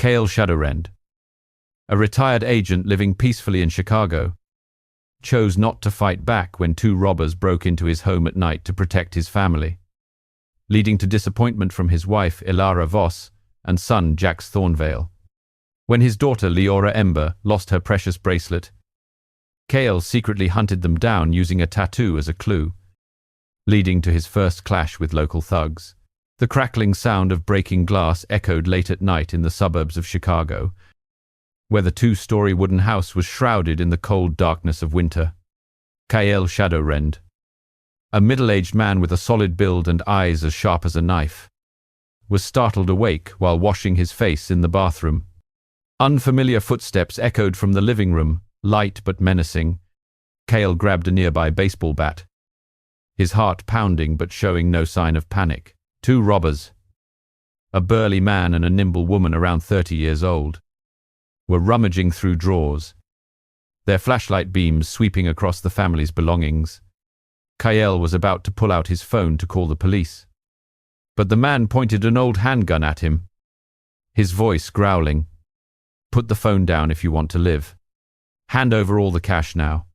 Kale Shadowrend, a retired agent living peacefully in Chicago, chose not to fight back when two robbers broke into his home at night to protect his family, leading to disappointment from his wife, Ilara Voss, and son, Jax Thornvale. When his daughter, Leora Ember, lost her precious bracelet, Kale secretly hunted them down using a tattoo as a clue, leading to his first clash with local thugs. The crackling sound of breaking glass echoed late at night in the suburbs of Chicago, where the two-story wooden house was shrouded in the cold darkness of winter. Kale Shadowrend, a middle-aged man with a solid build and eyes as sharp as a knife, was startled awake while washing his face in the bathroom. Unfamiliar footsteps echoed from the living room, light but menacing. Kale grabbed a nearby baseball bat, his heart pounding but showing no sign of panic. Two robbers, a burly man and a nimble woman around 30 years old, were rummaging through drawers, their flashlight beams sweeping across the family's belongings. Kale was about to pull out his phone to call the police, but the man pointed an old handgun at him, his voice growling, "Put the phone down if you want to live. Hand over all the cash now."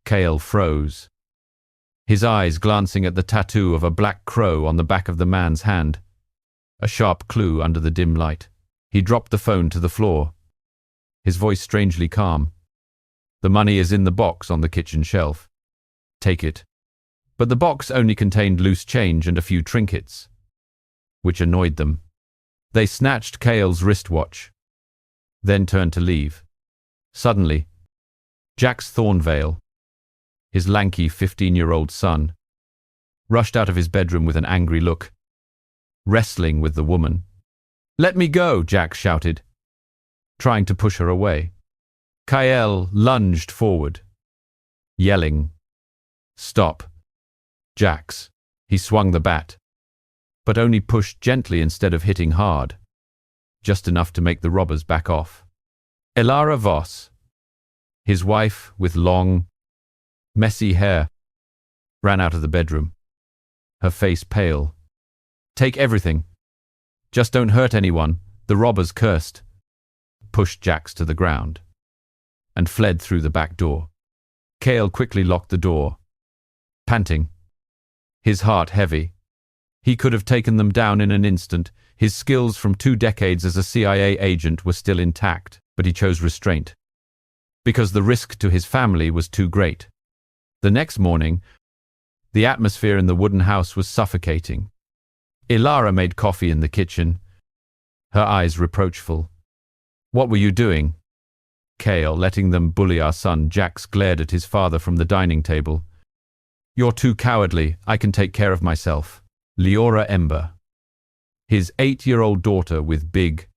Kale froze, his eyes glancing at the tattoo of a black crow on the back of the man's hand, a sharp clue under the dim light. He dropped the phone to the floor, his voice strangely calm. "The money is in the box on the kitchen shelf. Take it." But the box only contained loose change and a few trinkets, which annoyed them. They snatched Kale's wristwatch, then turned to leave. Suddenly, Jax Thornvale, his lanky 15-year-old son, rushed out of his bedroom with an angry look, wrestling with the woman. "Let me go!" Jax shouted, trying to push her away. Kale lunged forward, yelling, "Stop, Jax." He swung the bat, but only pushed gently instead of hitting hard, just enough to make the robbers back off. Ilara Voss, his wife with long, messy hair, ran out of the bedroom, her face pale. "Take everything. Just don't hurt anyone," the robbers cursed, pushed Jax to the ground, and fled through the back door. Kale quickly locked the door, panting, his heart heavy. He could have taken them down in an instant. His skills from 2 decades as a CIA agent were still intact, but he chose restraint, because the risk to his family was too great. The next morning, the atmosphere in the wooden house was suffocating. Ilara made coffee in the kitchen, her eyes reproachful. "What were you doing?" Kale, letting them bully our son. Jax glared at his father from the dining table. "You're too cowardly. I can take care of myself." Leora Ember, his 8-year-old daughter with big,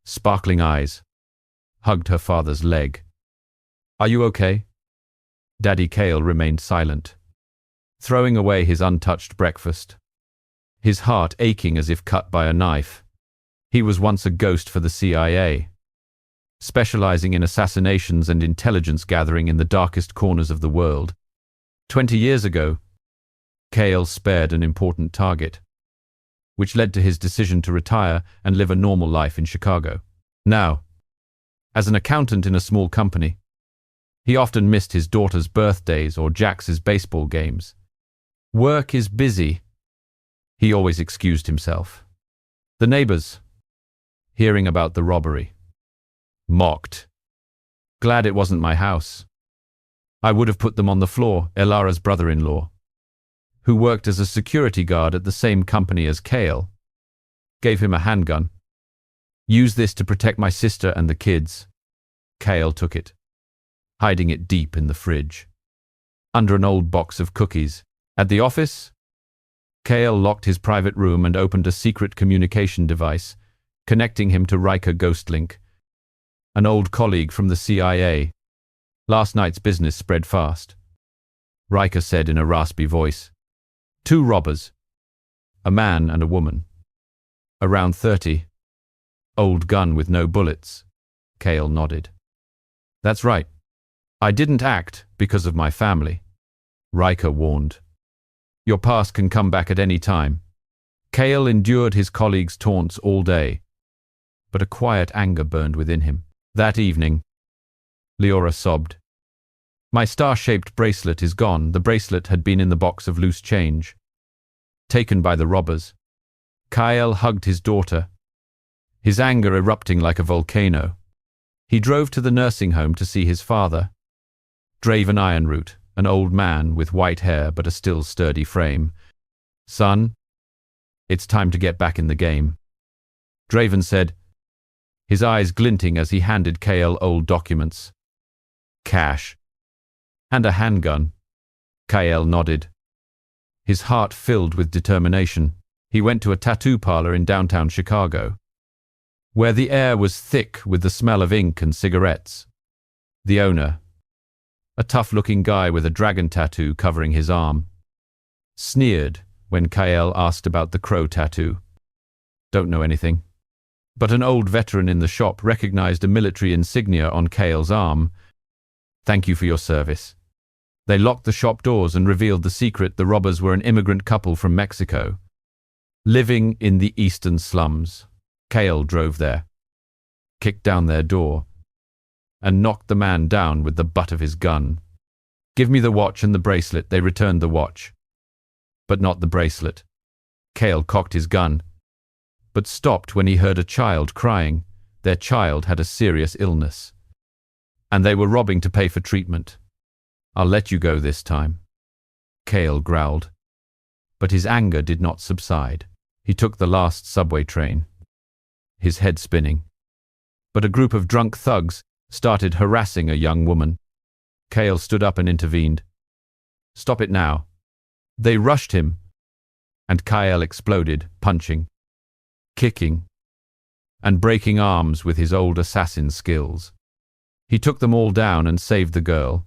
sparkling eyes, hugged her father's leg. "Are you okay?" Daddy Kale remained silent, throwing away his untouched breakfast, his heart aching as if cut by a knife. He was once a ghost for the CIA, specializing in assassinations and intelligence gathering in the darkest corners of the world. 20 years ago, Kale spared an important target, which led to his decision to retire and live a normal life in Chicago. Now, as an accountant in a small company, he often missed his daughter's birthdays or Jax's baseball games. "Work is busy," he always excused himself. The neighbors, hearing about the robbery, mocked. "Glad it wasn't my house. I would have put them on the floor." Ilara's brother-in-law, who worked as a security guard at the same company as Kale, gave him a handgun. "Use this to protect my sister and the kids." Kale took it, hiding it deep in the fridge, under an old box of cookies. At the office, Kale locked his private room and opened a secret communication device, connecting him to Riker Ghostlink, an old colleague from the CIA. Last night's business spread fast. Riker said in a raspy voice. 2 robbers, a man and a woman, around 30, old gun with no bullets. Kale nodded. "That's right. I didn't act because of my family," Riker warned. "Your past can come back at any time." Kale endured his colleagues' taunts all day, but a quiet anger burned within him. That evening, Leora sobbed. My star-shaped bracelet is gone. The bracelet had been in the box of loose change, taken by the robbers. Cartel hugged his daughter, his anger erupting like a volcano. He drove to the nursing home to see his father, Draven Ironroot, an old man with white hair but a still sturdy frame. Son, it's time to get back in the game, Draven said, his eyes glinting as he handed Cartel old documents. Cash. And a handgun. Cartel nodded, his heart filled with determination. He went to a tattoo parlor in downtown Chicago, where the air was thick with the smell of ink and cigarettes. The owner, a tough-looking guy with a dragon tattoo covering his arm, sneered when Cartel asked about the crow tattoo. Don't know anything. But an old veteran in the shop recognized a military insignia on Cartel's arm. Thank you for your service. They locked the shop doors and revealed the secret. The robbers were an immigrant couple from Mexico, living in the eastern slums. Cartel drove there, kicked down their door, and knocked the man down with the butt of his gun. Give me the watch and the bracelet. They returned the watch, but not the bracelet. Cartel cocked his gun, but stopped when he heard a child crying. Their child had a serious illness, and they were robbing to pay for treatment. I'll let you go this time, Cartel growled, but his anger did not subside. He took the last subway train, his head spinning. But a group of drunk thugs started harassing a young woman. Cartel stood up and intervened. Stop it now. They rushed him, and Cartel exploded, punching, kicking, and breaking arms with his old assassin skills. He took them all down and saved the girl,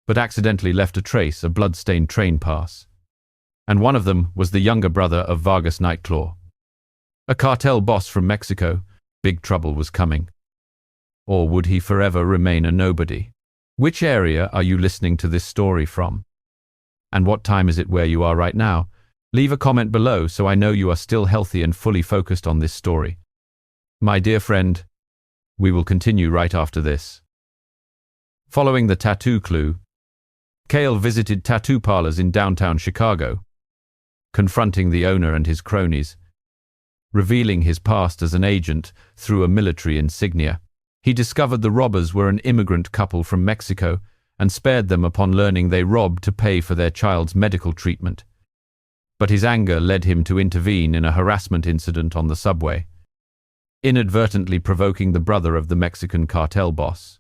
but accidentally left a trace, a blood-stained train pass. And one of them was the younger brother of Vargas Nightclaw, a cartel boss from Mexico. Big trouble was coming. Or would he forever remain a nobody? Which area are you listening to this story from? And what time is it where you are right now? Leave a comment below so I know you are still healthy and fully focused on this story. My dear friend, we will continue right after this. Following the tattoo clue, Cartel visited tattoo parlors in downtown Chicago, confronting the owner and his cronies, revealing his past as an agent through a military insignia. He discovered the robbers were an immigrant couple from Mexico and spared them upon learning they robbed to pay for their child's medical treatment. But his anger led him to intervene in a harassment incident on the subway, inadvertently provoking the brother of the Mexican cartel boss,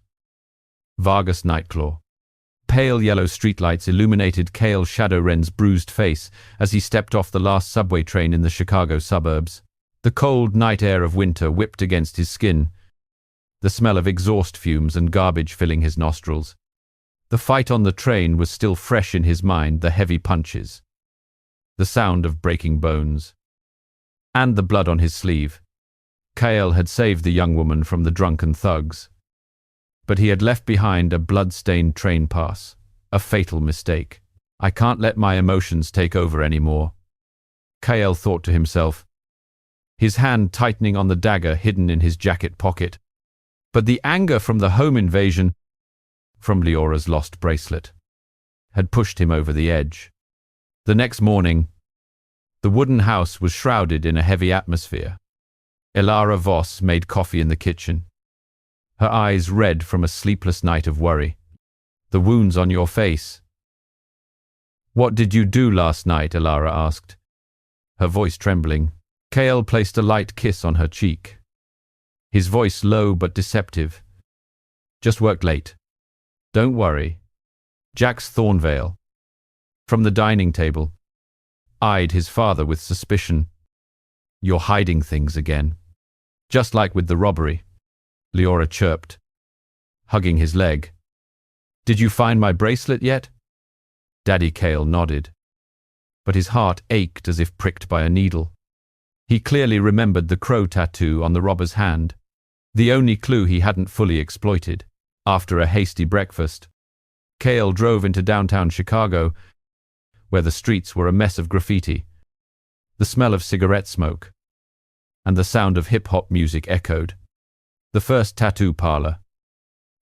Vargas Nightclaw. Pale yellow streetlights illuminated Cartel Shadowrend's bruised face as he stepped off the last subway train in the Chicago suburbs. The cold night air of winter whipped against his skin, the smell of exhaust fumes and garbage filling his nostrils. The fight on the train was still fresh in his mind, the heavy punches, the sound of breaking bones, and the blood on his sleeve. Cartel had saved the young woman from the drunken thugs, but he had left behind a blood-stained train pass, a fatal mistake. I can't let my emotions take over anymore, Cartel thought to himself, his hand tightening on the dagger hidden in his jacket pocket. But the anger from the home invasion, from Leora's lost bracelet, had pushed him over the edge. The next morning, the wooden house was shrouded in a heavy atmosphere. Elara Voss made coffee in the kitchen, her eyes red from a sleepless night of worry. The wounds on your face. What did you do last night? Elara asked, her voice trembling. Cartel placed a light kiss on her cheek, his voice low but deceptive. Just worked late. Don't worry. Jax Thornvale, from the dining table, eyed his father with suspicion. You're hiding things again. Just like with the robbery, Leora chirped, hugging his leg. Did you find my bracelet yet? Daddy Cartel nodded, but his heart ached as if pricked by a needle. He clearly remembered the crow tattoo on the robber's hand, the only clue he hadn't fully exploited. After a hasty breakfast, Cartel drove into downtown Chicago, where the streets were a mess of graffiti, the smell of cigarette smoke, and the sound of hip-hop music echoed. The first tattoo parlor,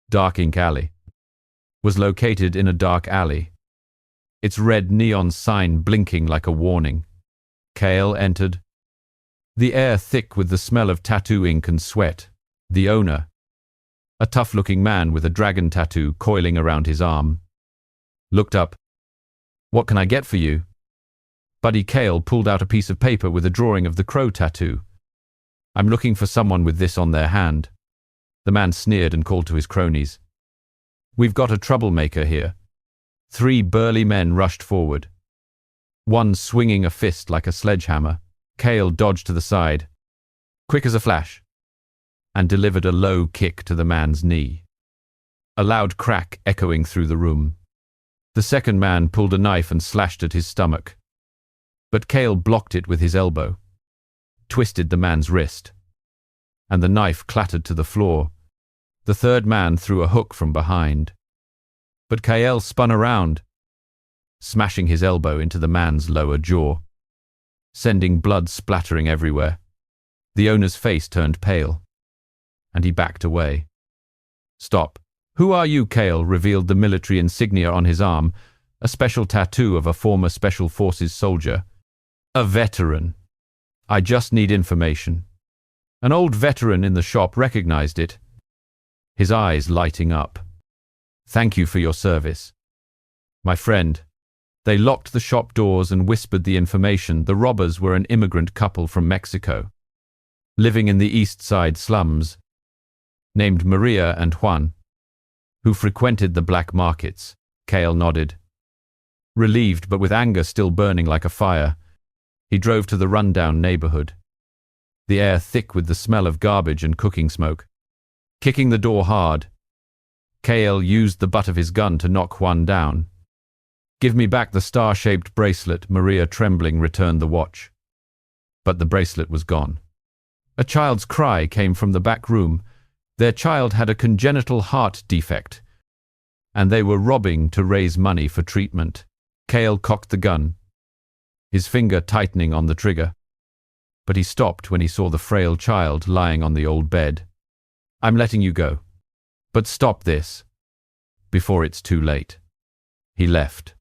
Dark Ink Alley, was located in a dark alley, its red neon sign blinking like a warning. Kale entered, the air thick with the smell of tattoo ink and sweat. The owner, a tough-looking man with a dragon tattoo coiling around his arm, looked up. "What can I get for you?" Buddy Kale pulled out a piece of paper with a drawing of the crow tattoo. "I'm looking for someone with this on their hand." The man sneered and called to his cronies. "We've got a troublemaker here." 3 burly men rushed forward, one swinging a fist like a sledgehammer. Kale dodged to the side, quick as a flash, and delivered a low kick to the man's knee. A loud crack echoing through the room. The second man pulled a knife and slashed at his stomach, but Kale blocked it with his elbow, twisted the man's wrist, and the knife clattered to the floor. The third man threw a hook from behind, but Kale spun around, smashing his elbow into the man's lower jaw, sending blood splattering everywhere. The owner's face turned pale, and he backed away. "Stop. Who are you?" Kale revealed the military insignia on his arm, a special tattoo of a former Special Forces soldier. "A veteran. I just need information." An old veteran in the shop recognized it, his eyes lighting up. "Thank you for your service, my friend." They locked the shop doors and whispered the information. The robbers were an immigrant couple from Mexico, living in the East Side slums, named Maria and Juan, who frequented the black markets. Kale nodded, relieved but with anger still burning like a fire. He drove to the rundown neighborhood, the air thick with the smell of garbage and cooking smoke. Kicking the door hard, Kale used the butt of his gun to knock Juan down. "Give me back the star-shaped bracelet." Maria, trembling, returned the watch, but the bracelet was gone. A child's cry came from the back room. Their child had a congenital heart defect, and they were robbing to raise money for treatment. Kale cocked the gun, his finger tightening on the trigger, but he stopped when he saw the frail child lying on the old bed. "I'm letting you go, but stop this before it's too late." He left,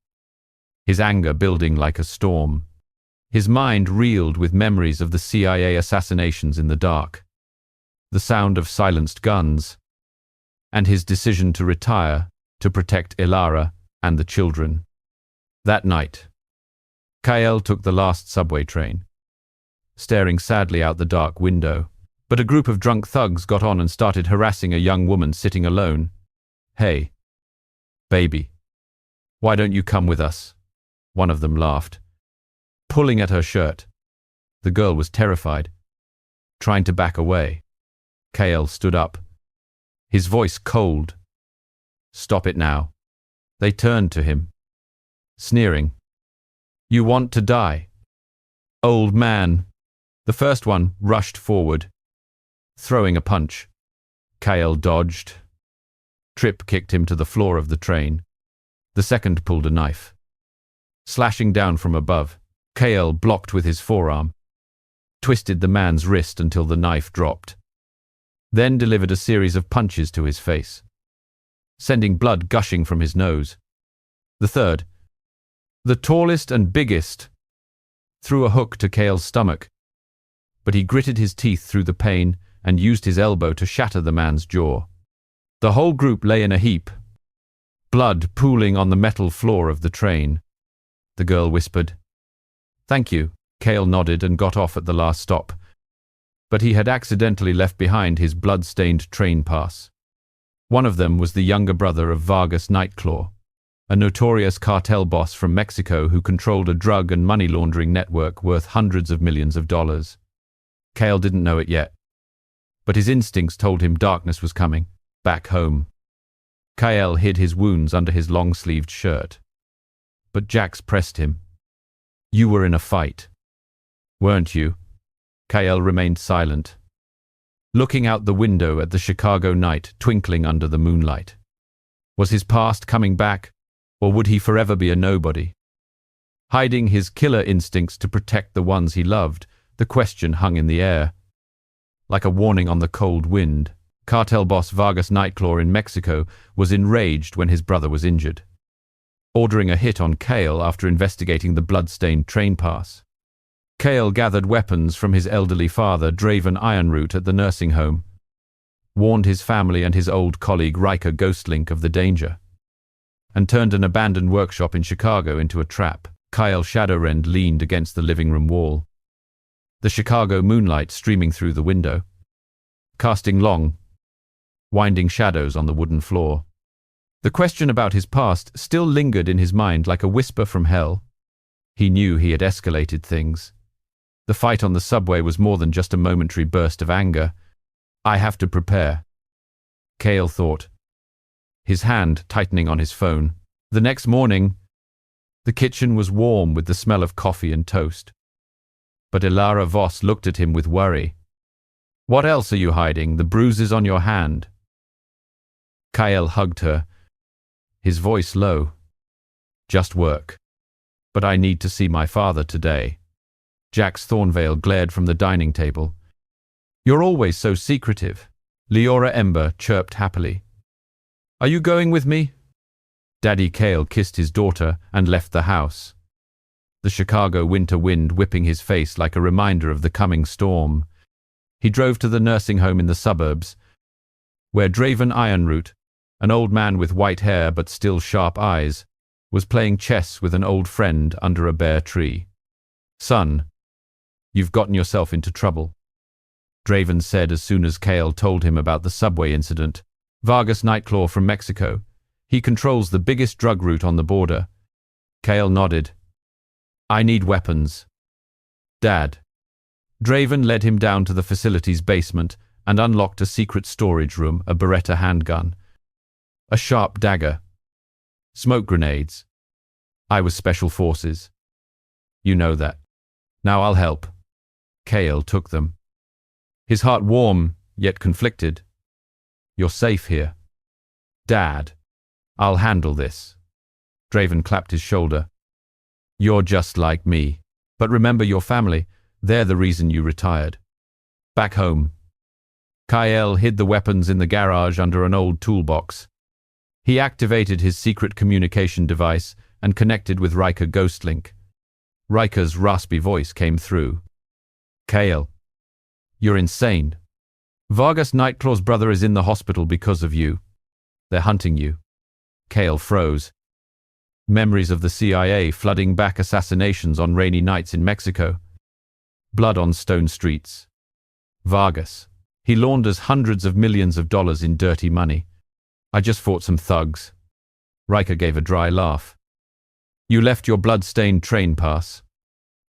his anger building like a storm. His mind reeled with memories of the CIA assassinations in the dark, the sound of silenced guns, and his decision to retire to protect Ilara and the children. That night, Kyle took the last subway train, staring sadly out the dark window. But a group of drunk thugs got on and started harassing a young woman sitting alone. "Hey, baby, why don't you come with us?" One of them laughed, pulling at her shirt. The girl was terrified, trying to back away. Kale stood up, his voice cold. "Stop it now." They turned to him, sneering. "You want to die, old man." The first one rushed forward, throwing a punch. Kale dodged. Tripp kicked him to the floor of the train. The second pulled a knife, slashing down from above. Kale blocked with his forearm, twisted the man's wrist until the knife dropped, then delivered a series of punches to his face, sending blood gushing from his nose. The third, the tallest and biggest, threw a hook to Kale's stomach, but he gritted his teeth through the pain and used his elbow to shatter the man's jaw. The whole group lay in a heap, blood pooling on the metal floor of the train. The girl whispered, "Thank you." Kale nodded and got off at the last stop, but he had accidentally left behind his blood-stained train pass. One of them was the younger brother of Vargas Nightclaw, a notorious cartel boss from Mexico who controlled a drug and money laundering network worth hundreds of millions of dollars. Kale didn't know it yet, but his instincts told him darkness was coming, back home. Kyle hid his wounds under his long-sleeved shirt, but Jax pressed him. "You were in a fight, weren't you?" Kyle remained silent, looking out the window at the Chicago night twinkling under the moonlight. Was his past coming back, or would he forever be a nobody? Hiding his killer instincts to protect the ones he loved, the question hung in the air. Like a warning on the cold wind, cartel boss Vargas Nightclaw in Mexico was enraged when his brother was injured, ordering a hit on Cale after investigating the blood-stained train pass. Cale gathered weapons from his elderly father, Draven Ironroot, at the nursing home, warned his family and his old colleague Riker Ghostlink of the danger, and turned an abandoned workshop in Chicago into a trap. Kyle Shadowrend leaned against the living room wall, the Chicago moonlight streaming through the window, casting long, winding shadows on the wooden floor. The question about his past still lingered in his mind like a whisper from hell. He knew he had escalated things. The fight on the subway was more than just a momentary burst of anger. I have to prepare, Cale thought, his hand tightening on his phone. The next morning, the kitchen was warm with the smell of coffee and toast. But Ilara Voss looked at him with worry. What else are you hiding? The bruises on your hand? Cale hugged her, his voice low. Just work. But I need to see my father today. Jax Thornvale glared from the dining table. You're always so secretive, Leora Ember chirped happily. Are you going with me? Daddy Cale kissed his daughter and left the house, the Chicago winter wind whipping his face like a reminder of the coming storm. He drove to the nursing home in the suburbs, where Draven Ironroot, an old man with white hair but still sharp eyes, was playing chess with an old friend under a bare tree. Son, you've gotten yourself into trouble, Draven said as soon as Cale told him about the subway incident. Vargas Nightclaw from Mexico. He controls the biggest drug route on the border. Cale nodded. I need weapons. Dad. Draven led him down to the facility's basement and unlocked a secret storage room, a Beretta handgun, a sharp dagger, smoke grenades. I was Special Forces. You know that. Now I'll help. Cale took them, his heart warm, yet conflicted. You're safe here. Dad, I'll handle this. Draven clapped his shoulder. You're just like me. But remember your family. They're the reason you retired. Back home. Kyle hid the weapons in the garage under an old toolbox. He activated his secret communication device and connected with Riker Ghostlink. Riker's raspy voice came through. Cale, you're insane. Vargas Nightclaw's brother is in the hospital because of you. They're hunting you. Cale froze. Memories of the CIA flooding back assassinations on rainy nights in Mexico. Blood on stone streets. Vargas. He launders hundreds of millions of dollars in dirty money. I just fought some thugs. Riker gave a dry laugh. You left your blood-stained train pass.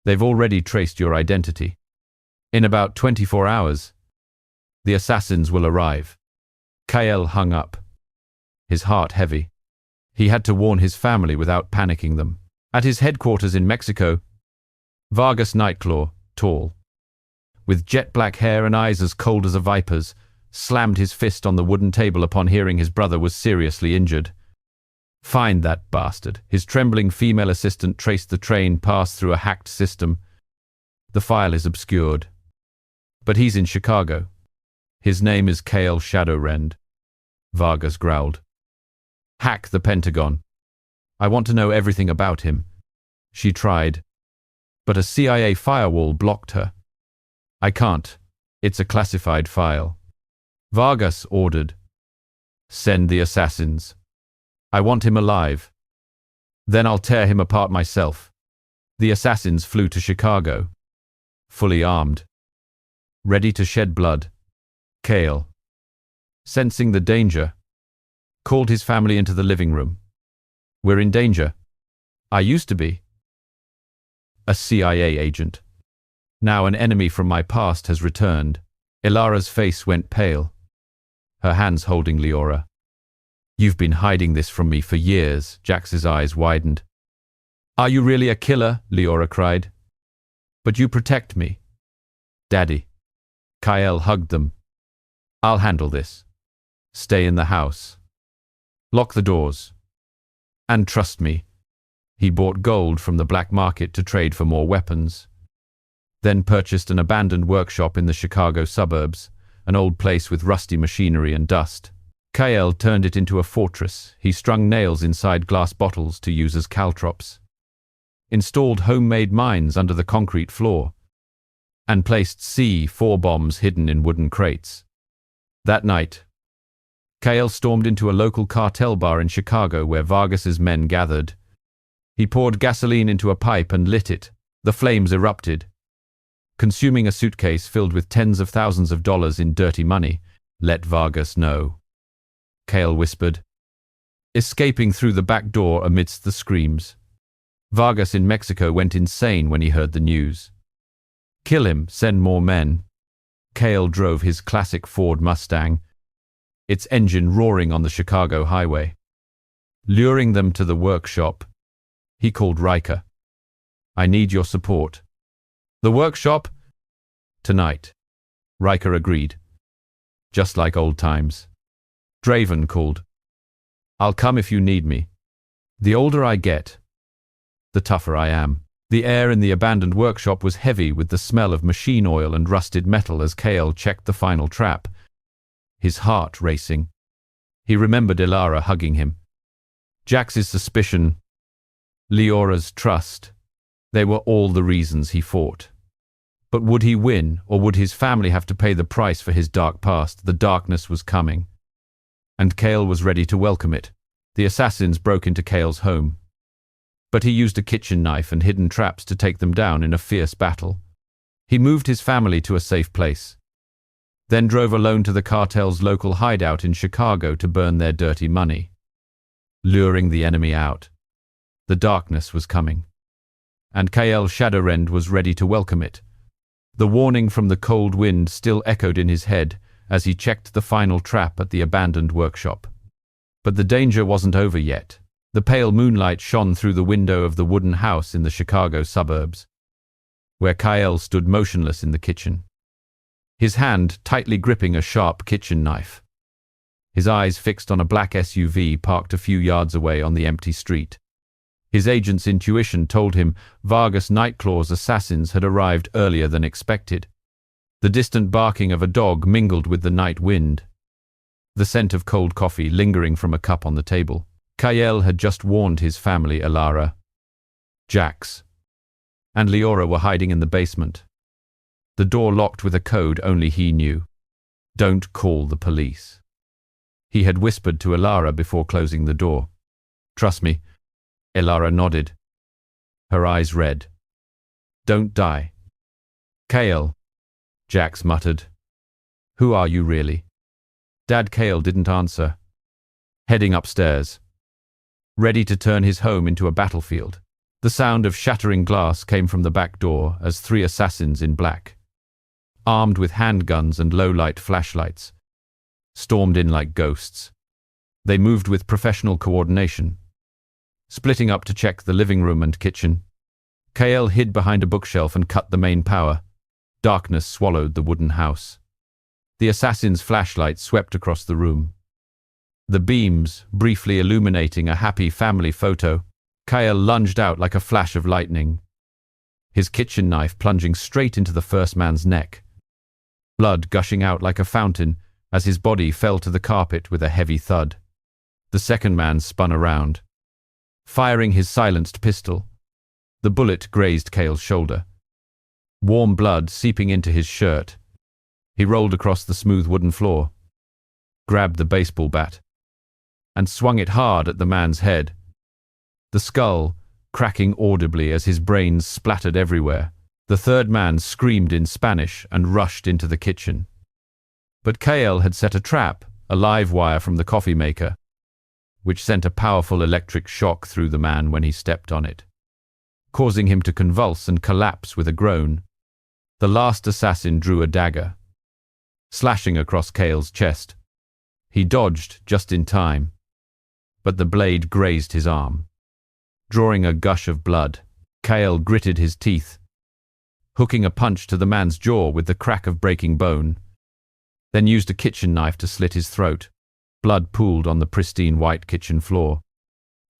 They've already traced your identity. In about 24 hours, the assassins will arrive. Cale hung up, his heart heavy. He had to warn his family without panicking them. At his headquarters in Mexico, Vargas Nightclaw, tall, with jet-black hair and eyes as cold as a viper's, slammed his fist on the wooden table upon hearing his brother was seriously injured. Find that bastard. His trembling female assistant traced the train pass through a hacked system. The file is obscured. But he's in Chicago. His name is Cale Shadowrend, Vargas growled. Hack the Pentagon. I want to know everything about him. She tried, but a CIA firewall blocked her. I can't. It's a classified file. Vargas ordered. Send the assassins. I want him alive. Then I'll tear him apart myself. The assassins flew to Chicago, fully armed, ready to shed blood. Cale, sensing the danger, called his family into the living room. We're in danger. I used to be a CIA agent. Now an enemy from my past has returned. Ilara's face went pale, her hands holding Leora. You've been hiding this from me for years. Jax's eyes widened. Are you really a killer? Leora cried. But you protect me. Daddy. Kyle hugged them. I'll handle this. Stay in the house. Lock the doors. And trust me. He bought gold from the black market to trade for more weapons. then purchased an abandoned workshop in the Chicago suburbs, an old place with rusty machinery and dust. Cartel turned it into a fortress. He strung nails inside glass bottles to use as caltrops, installed homemade mines under the concrete floor, and placed C4 bombs hidden in wooden crates. That night, Cartel stormed into a local cartel bar in Chicago where Vargas's men gathered. He poured gasoline into a pipe and lit it. The flames erupted, consuming a suitcase filled with tens of thousands of dollars in dirty money. "Let Vargas know," Cartel whispered, escaping through the back door amidst the screams. Vargas in Mexico went insane when he heard the news. "Kill him, send more men." Cartel drove his classic Ford Mustang, its engine roaring on the Chicago highway. Luring them to the workshop, he called Riker. "I need your support." "The workshop?" "Tonight," Riker agreed. "Just like old times." Draven called. "I'll come if you need me. The older I get, the tougher I am." The air in the abandoned workshop was heavy with the smell of machine oil and rusted metal as Cartel checked the final trap, his heart racing. He remembered Ilara hugging him. Jax's suspicion, Leora's trust, they were all the reasons he fought. But would he win, or would his family have to pay the price for his dark past? The darkness was coming, and Cartel was ready to welcome it. The assassins broke into Cartel's home, but he used a kitchen knife and hidden traps to take them down in a fierce battle. He moved his family to a safe place, then drove alone to the cartel's local hideout in Chicago to burn their dirty money, luring the enemy out. The darkness was coming, and Cartel Shadowrend was ready to welcome it. The warning from the cold wind still echoed in his head as he checked the final trap at the abandoned workshop. But the danger wasn't over yet. The pale moonlight shone through the window of the wooden house in the Chicago suburbs, where Cartel stood motionless in the kitchen, his hand tightly gripping a sharp kitchen knife, his eyes fixed on a black SUV parked a few yards away on the empty street. His agent's intuition told him Vargas Nightclaw's assassins had arrived earlier than expected. The distant barking of a dog mingled with the night wind, the scent of cold coffee lingering from a cup on the table. Cartel had just warned his family Ilara, Jax, and Leora were hiding in the basement. The door locked with a code only he knew. "Don't call the police," he had whispered to Ilara before closing the door. "Trust me." Ilara nodded, her eyes red. "Don't die." "Cartel," Jax muttered. "Who are you really?" Dad Cartel didn't answer, heading upstairs, ready to turn his home into a battlefield. The sound of shattering glass came from the back door as three assassins in black, armed with handguns and low-light flashlights, stormed in like ghosts. They moved with professional coordination, splitting up to check the living room and kitchen. Cartel hid behind a bookshelf and cut the main power. Darkness swallowed the wooden house. The assassin's flashlight swept across the room, the beams briefly illuminating a happy family photo. Cartel lunged out like a flash of lightning, his kitchen knife plunging straight into the first man's neck, blood gushing out like a fountain as his body fell to the carpet with a heavy thud. The second man spun around, firing his silenced pistol. The bullet grazed Cartel's shoulder, warm blood seeping into his shirt. He rolled across the smooth wooden floor, grabbed the baseball bat, and swung it hard at the man's head, the skull cracking audibly as his brains splattered everywhere. The third man screamed in Spanish and rushed into the kitchen. But Cartel had set a trap, a live wire from the coffee maker, which sent a powerful electric shock through the man when he stepped on it, causing him to convulse and collapse with a groan. The last assassin drew a dagger, slashing across Cartel's chest. He dodged just in time, but the blade grazed his arm, drawing a gush of blood. Cartel gritted his teeth, hooking a punch to the man's jaw with the crack of breaking bone, then used a kitchen knife to slit his throat. Blood pooled on the pristine white kitchen floor.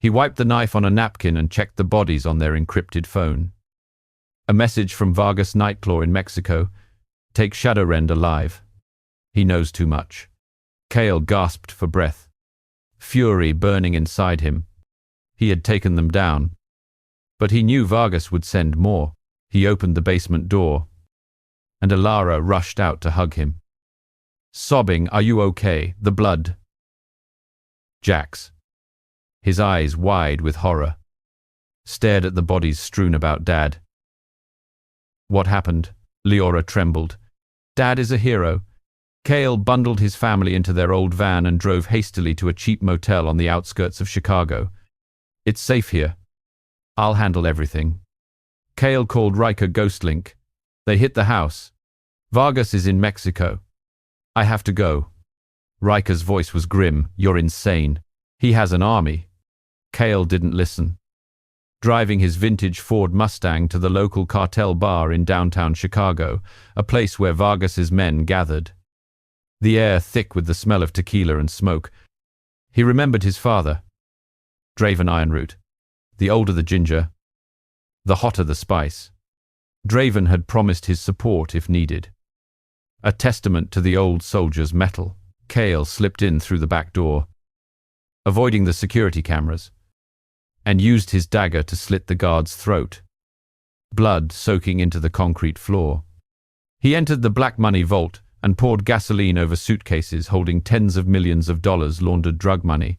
He wiped the knife on a napkin and checked the bodies on their encrypted phone. A message from Vargas Nightclaw in Mexico. Take Shadowrend alive. He knows too much. Kale gasped for breath. Fury burning inside him. He had taken them down. But he knew Vargas would send more. He opened the basement door, and Alara rushed out to hug him. Sobbing, "Are you okay? The blood." Jax, his eyes wide with horror, stared at the bodies strewn about Dad. What happened? Leora trembled. Dad is a hero. Kale bundled his family into their old van and drove hastily to a cheap motel on the outskirts of Chicago. It's safe here. I'll handle everything. Kale called Riker Ghostlink. They hit the house. Vargas is in Mexico. I have to go. Riker's voice was grim. You're insane. He has an army. Kale didn't listen. Driving his vintage Ford Mustang to the local Cartel bar in downtown Chicago, a place where Vargas's men gathered. The air thick with the smell of tequila and smoke. He remembered his father. Draven Ironroot. The older the ginger, the hotter the spice. Draven had promised his support if needed. A testament to the old soldier's mettle. Kale slipped in through the back door, avoiding the security cameras, and used his dagger to slit the guard's throat, blood soaking into the concrete floor. He entered the black money vault and poured gasoline over suitcases holding tens of millions of dollars laundered drug money.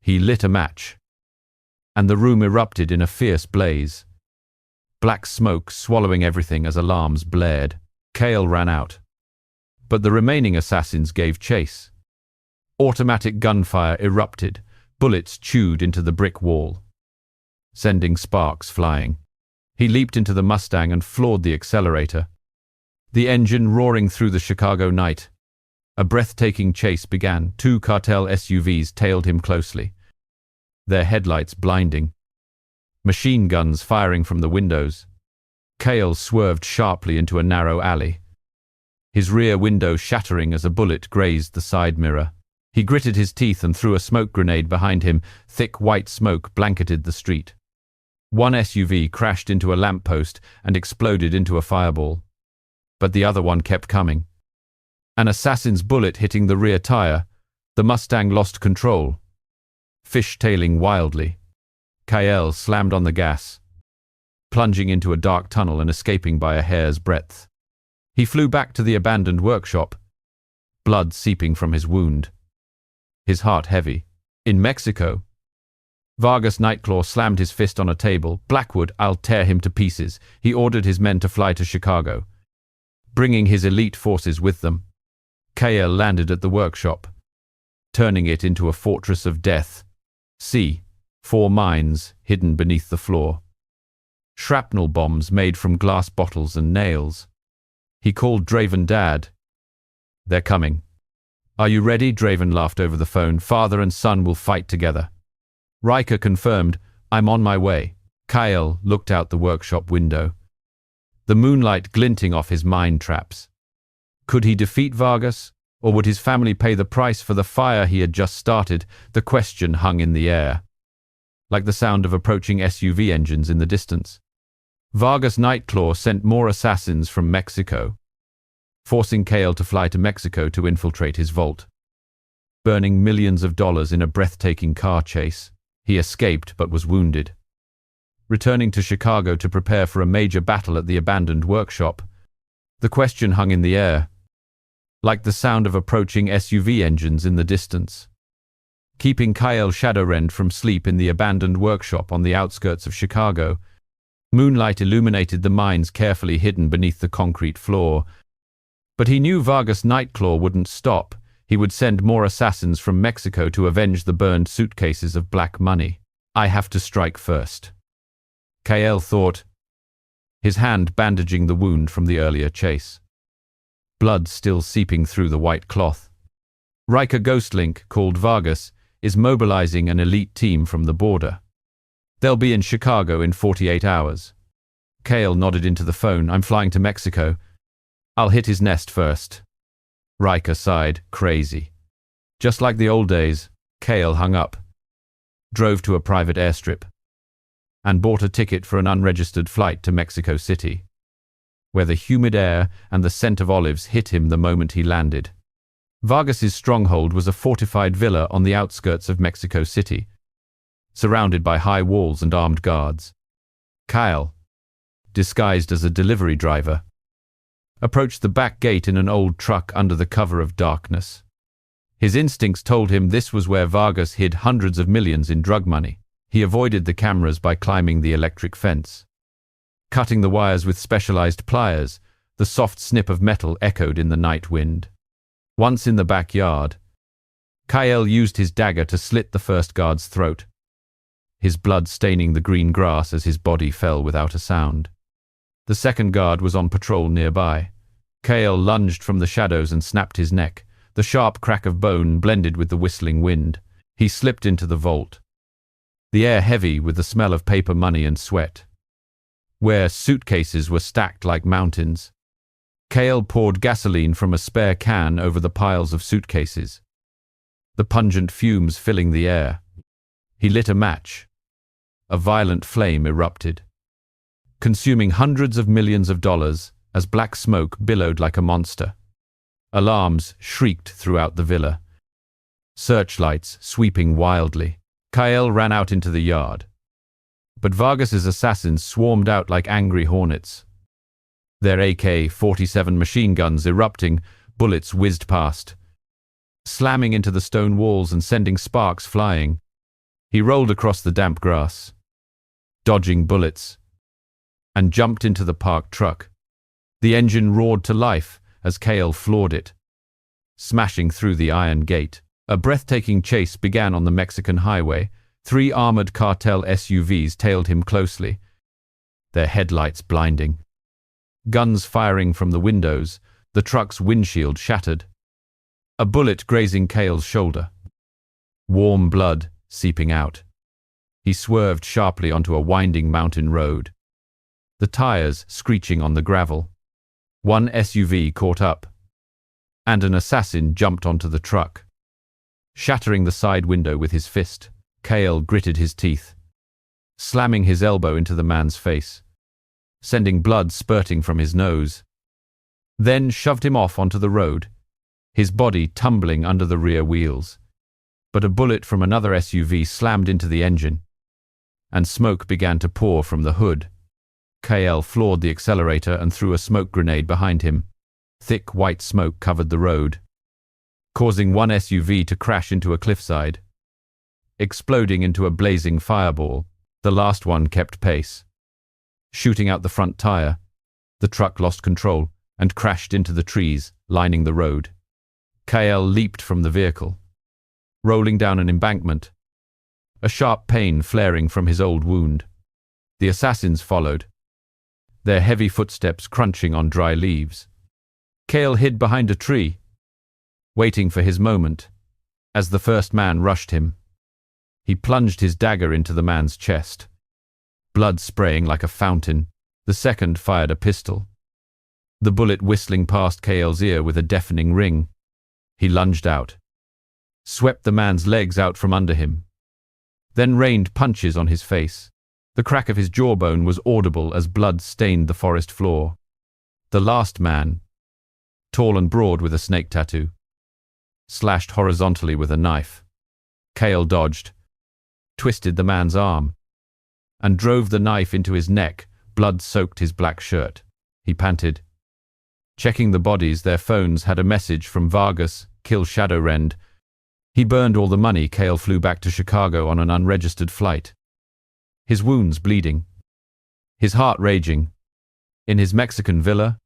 He lit a match, and the room erupted in a fierce blaze. Black smoke swallowing everything as alarms blared. Kale ran out, but the remaining assassins gave chase. Automatic gunfire erupted, bullets chewed into the brick wall, sending sparks flying. He leaped into the Mustang and floored the accelerator, the engine roaring through the Chicago night. A breathtaking chase began. 2 Cartel SUVs tailed him closely, their headlights blinding. Machine guns firing from the windows. Kale swerved sharply into a narrow alley, his rear window shattering as a bullet grazed the side mirror. He gritted his teeth and threw a smoke grenade behind him. Thick white smoke blanketed the street. One SUV crashed into a lamppost and exploded into a fireball. But the other one kept coming. An assassin's bullet hitting the rear tire. The Mustang lost control, fishtailing wildly. Kale slammed on the gas, plunging into a dark tunnel and escaping by a hair's breadth. He flew back to the abandoned workshop, blood seeping from his wound, his heart heavy. In Mexico, Vargas Nightclaw slammed his fist on a table. Blackwood, I'll tear him to pieces. He ordered his men to fly to Chicago, bringing his elite forces with them. Kale landed at the workshop, turning it into a fortress of death. See, 4 mines hidden beneath the floor. Shrapnel bombs made from glass bottles and nails. He called Draven Dad. They're coming. Are you ready? Draven laughed over the phone. Father and son will fight together. Riker confirmed, I'm on my way. Kyle looked out the workshop window, the moonlight glinting off his mine traps. Could he defeat Vargas, or would his family pay the price for the fire he had just started? The question hung in the air, like the sound of approaching SUV engines in the distance. Vargas Nightclaw sent more assassins from Mexico, forcing Kale to fly to Mexico to infiltrate his vault. Burning millions of dollars in a breathtaking car chase, he escaped but was wounded. Returning to Chicago to prepare for a major battle at the abandoned workshop, the question hung in the air, like the sound of approaching SUV engines in the distance. Keeping Kyle Shadowrend from sleep in the abandoned workshop on the outskirts of Chicago, moonlight illuminated the mines carefully hidden beneath the concrete floor. But he knew Vargas Nightclaw wouldn't stop. He would send more assassins from Mexico to avenge the burned suitcases of black money. I have to strike first, Kyle thought, his hand bandaging the wound from the earlier chase, blood still seeping through the white cloth. Riker Ghostlink, called Vargas, is mobilizing an elite team from the border. They'll be in Chicago in 48 hours. Kale nodded into the phone. I'm flying to Mexico. I'll hit his nest first. Riker sighed. Crazy. Just like the old days. Kale hung up, drove to a private airstrip, and bought a ticket for an unregistered flight to Mexico City, where the humid air and the scent of olives hit him the moment he landed. Vargas's stronghold was a fortified villa on the outskirts of Mexico City, surrounded by high walls and armed guards. Kyle, disguised as a delivery driver, approached the back gate in an old truck under the cover of darkness. His instincts told him this was where Vargas hid hundreds of millions in drug money. He avoided the cameras by climbing the electric fence. Cutting the wires with specialized pliers, the soft snip of metal echoed in the night wind. Once in the backyard, Kyle used his dagger to slit the first guard's throat, his blood staining the green grass as his body fell without a sound. The second guard was on patrol nearby. Kyle lunged from the shadows and snapped his neck. The sharp crack of bone blended with the whistling wind. He slipped into the vault, the air heavy with the smell of paper money and sweat, where suitcases were stacked like mountains. Kyle poured gasoline from a spare can over the piles of suitcases, the pungent fumes filling the air. He lit a match. A violent flame erupted, consuming hundreds of millions of dollars as black smoke billowed like a monster. Alarms shrieked throughout the villa, searchlights sweeping wildly. Kyle ran out into the yard, but Vargas's assassins swarmed out like angry hornets. Their AK-47 machine guns erupting, bullets whizzed past, slamming into the stone walls and sending sparks flying. He rolled across the damp grass, dodging bullets, and jumped into the parked truck. The engine roared to life as Kyle floored it, smashing through the iron gate. A breathtaking chase began on the Mexican highway. 3 armored cartel SUVs tailed him closely, their headlights blinding. Guns firing from the windows, the truck's windshield shattered. A bullet grazing Kyle's shoulder, warm blood seeping out. He swerved sharply onto a winding mountain road, the tires screeching on the gravel. One SUV caught up, and an assassin jumped onto the truck. Shattering the side window with his fist, Kyle gritted his teeth, slamming his elbow into the man's face, sending blood spurting from his nose. Then shoved him off onto the road, his body tumbling under the rear wheels. But a bullet from another SUV slammed into the engine, and smoke began to pour from the hood. Kyle floored the accelerator and threw a smoke grenade behind him. Thick white smoke covered the road, causing one SUV to crash into a cliffside, exploding into a blazing fireball. The last one kept pace, shooting out the front tire. The truck lost control and crashed into the trees lining the road. Kyle leaped from the vehicle, rolling down an embankment, a sharp pain flaring from his old wound. The assassins followed, their heavy footsteps crunching on dry leaves. Kyle hid behind a tree, waiting for his moment. As the first man rushed him, he plunged his dagger into the man's chest, blood spraying like a fountain. The second fired a pistol, the bullet whistling past Kyle's ear with a deafening ring. He lunged out, swept the man's legs out from under him, then rained punches on his face. The crack of his jawbone was audible as blood stained the forest floor. The last man, tall and broad with a snake tattoo, slashed horizontally with a knife. Kyle dodged, twisted the man's arm, and drove the knife into his neck. Blood soaked his black shirt. He panted. Checking the bodies, their phones had a message from Vargas: kill Shadowrend. He burned all the money. Kyle flew back to Chicago on an unregistered flight, his wounds bleeding, his heart raging. In his Mexican villa,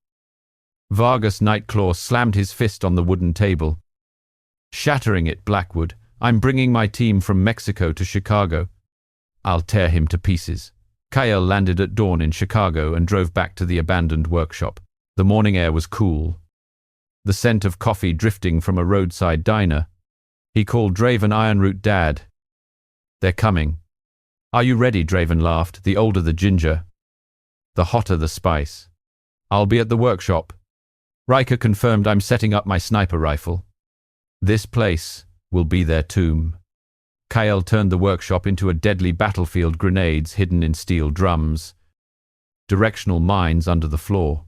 Vargas Nightclaw slammed his fist on the wooden table, shattering it. Blackwood, I'm bringing my team from Mexico to Chicago. I'll tear him to pieces. Kyle landed at dawn in Chicago and drove back to the abandoned workshop. The morning air was cool, the scent of coffee drifting from a roadside diner. He called Draven Ironroot Dad. They're coming. Are you ready? Draven laughed. The older the ginger, the hotter the spice. I'll be at the workshop. Riker confirmed. I'm setting up my sniper rifle. This place will be their tomb. Kyle turned the workshop into a deadly battlefield, grenades hidden in steel drums, directional mines under the floor,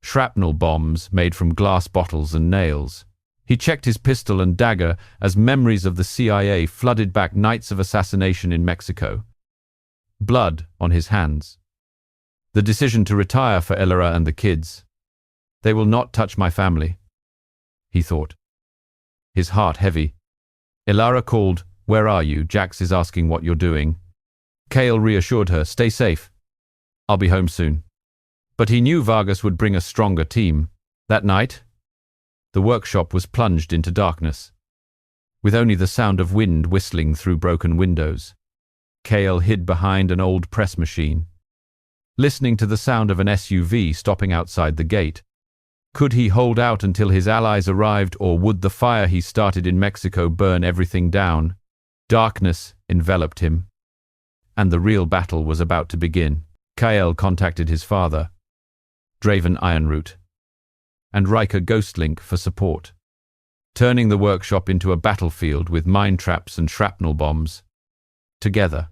shrapnel bombs made from glass bottles and nails. He checked his pistol and dagger as memories of the CIA flooded back nights of assassination in Mexico. Blood on his hands. The decision to retire for Elara and the kids. They will not touch my family, he thought, his heart heavy. Elara called, "Where are you? Jax is asking what you're doing." Kale reassured her, "Stay safe. I'll be home soon." But he knew Vargas would bring a stronger team. That night, the workshop was plunged into darkness, with only the sound of wind whistling through broken windows. Kale hid behind an old press machine, listening to the sound of an SUV stopping outside the gate. Could he hold out until his allies arrived, or would the fire he started in Mexico burn everything down? Darkness enveloped him, and the real battle was about to begin. Kyle contacted his father, Draven Ironroot, and Riker Ghostlink for support, turning the workshop into a battlefield with mine traps and shrapnel bombs. Together,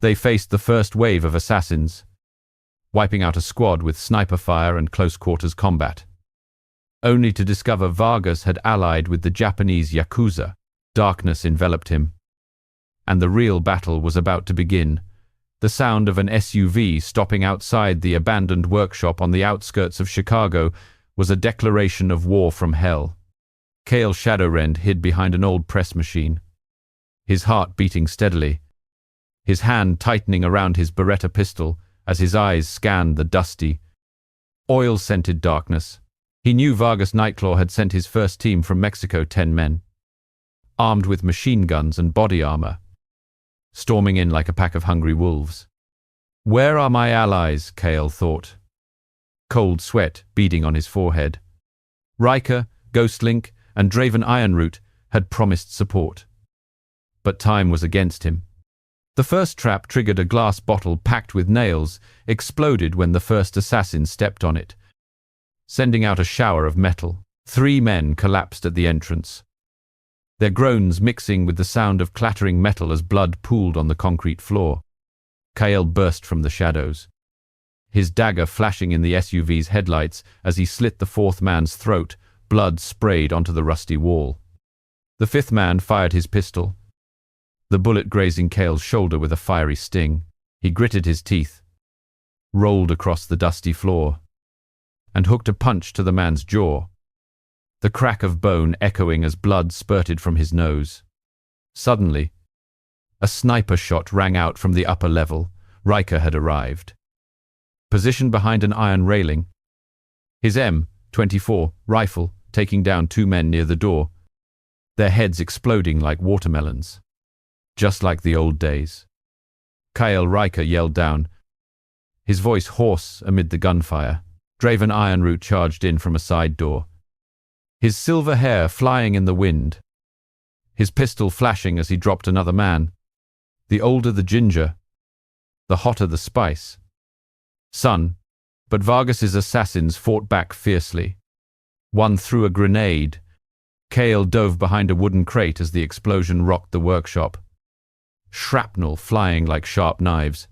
they faced the first wave of assassins, wiping out a squad with sniper fire and close-quarters combat, only to discover Vargas had allied with the Japanese Yakuza. Darkness enveloped him, and the real battle was about to begin. The sound of an SUV stopping outside the abandoned workshop on the outskirts of Chicago was a declaration of war from hell. Kale Shadowrend hid behind an old press machine, his heart beating steadily, his hand tightening around his Beretta pistol as his eyes scanned the dusty, oil-scented darkness. He knew Vargas Nightclaw had sent his first team from Mexico, 10 men, armed with machine guns and body armor, storming in like a pack of hungry wolves. Where are my allies? Kale thought, cold sweat beading on his forehead. Riker, Ghostlink, and Draven Ironroot had promised support, but time was against him. The first trap triggered a glass bottle packed with nails, exploded when the first assassin stepped on it, sending out a shower of metal. 3 men collapsed at the entrance, their groans mixing with the sound of clattering metal as blood pooled on the concrete floor. Kyle burst from the shadows, his dagger flashing in the SUV's headlights as he slit the 4th man's throat. Blood sprayed onto the rusty wall. The 5th man fired his pistol, the bullet grazing Kale's shoulder with a fiery sting. He gritted his teeth, rolled across the dusty floor, and hooked a punch to the man's jaw, the crack of bone echoing as blood spurted from his nose. Suddenly, a sniper shot rang out from the upper level. Riker had arrived, positioned behind an iron railing, his M24 rifle taking down 2 men near the door, their heads exploding like watermelons, just like the old days. Kyle Riker yelled down, his voice hoarse amid the gunfire. Draven Ironroot charged in from a side door, his silver hair flying in the wind, his pistol flashing as he dropped another man. The older the ginger, the hotter the spice. Son, but Vargas's assassins fought back fiercely. One threw a grenade. Kale dove behind a wooden crate as the explosion rocked the workshop, shrapnel flying like sharp knives,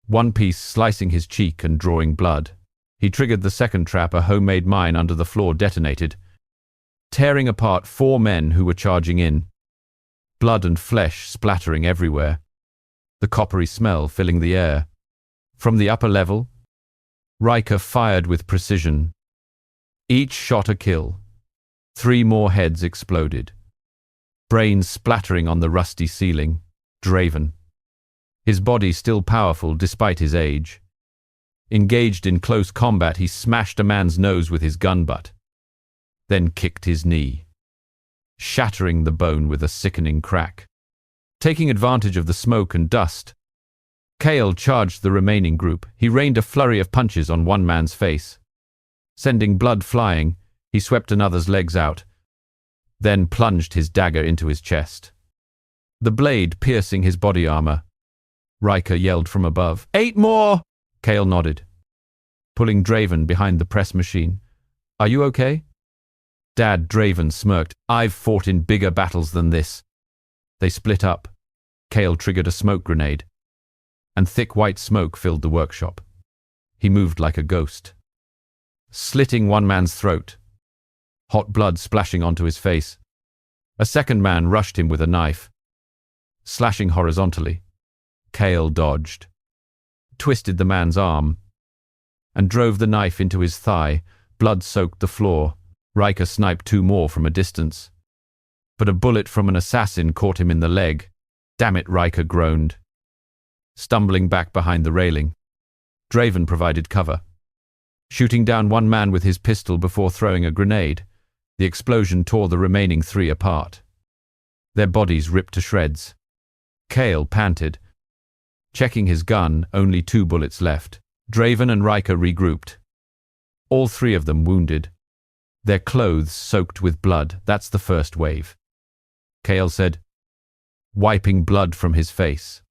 one piece slicing his cheek and drawing blood. He triggered the second trap. A homemade mine under the floor detonated, tearing apart 4 men who were charging in, blood and flesh splattering everywhere, the coppery smell filling the air. From the upper level, Riker fired with precision, each shot a kill. 3 more heads exploded, brains splattering on the rusty ceiling. Draven, his body still powerful despite his age, engaged in close combat. He smashed a man's nose with his gun butt, then kicked his knee, shattering the bone with a sickening crack. Taking advantage of the smoke and dust, Kale charged the remaining group. He rained a flurry of punches on one man's face, sending blood flying. He swept another's legs out, then plunged his dagger into his chest, the blade piercing his body armor. Riker yelled from above, 8 more! Kale nodded, pulling Draven behind the press machine. Are you okay? Dad, Draven smirked. I've fought in bigger battles than this. They split up. Kale triggered a smoke grenade, and thick white smoke filled the workshop. He moved like a ghost, slitting one man's throat, hot blood splashing onto his face. A second man rushed him with a knife, slashing horizontally. Kale dodged, twisted the man's arm, and drove the knife into his thigh. Blood soaked the floor. Riker sniped two more from a distance, but a bullet from an assassin caught him in the leg. Damn it, Riker groaned, stumbling back behind the railing. Draven provided cover, shooting down one man with his pistol before throwing a grenade. The explosion tore the remaining three apart, their bodies ripped to shreds. Kale panted, checking his gun, only 2 bullets left. Draven and Riker regrouped, all 3 of them wounded, their clothes soaked with blood. That's the first wave, Kale said, wiping blood from his face.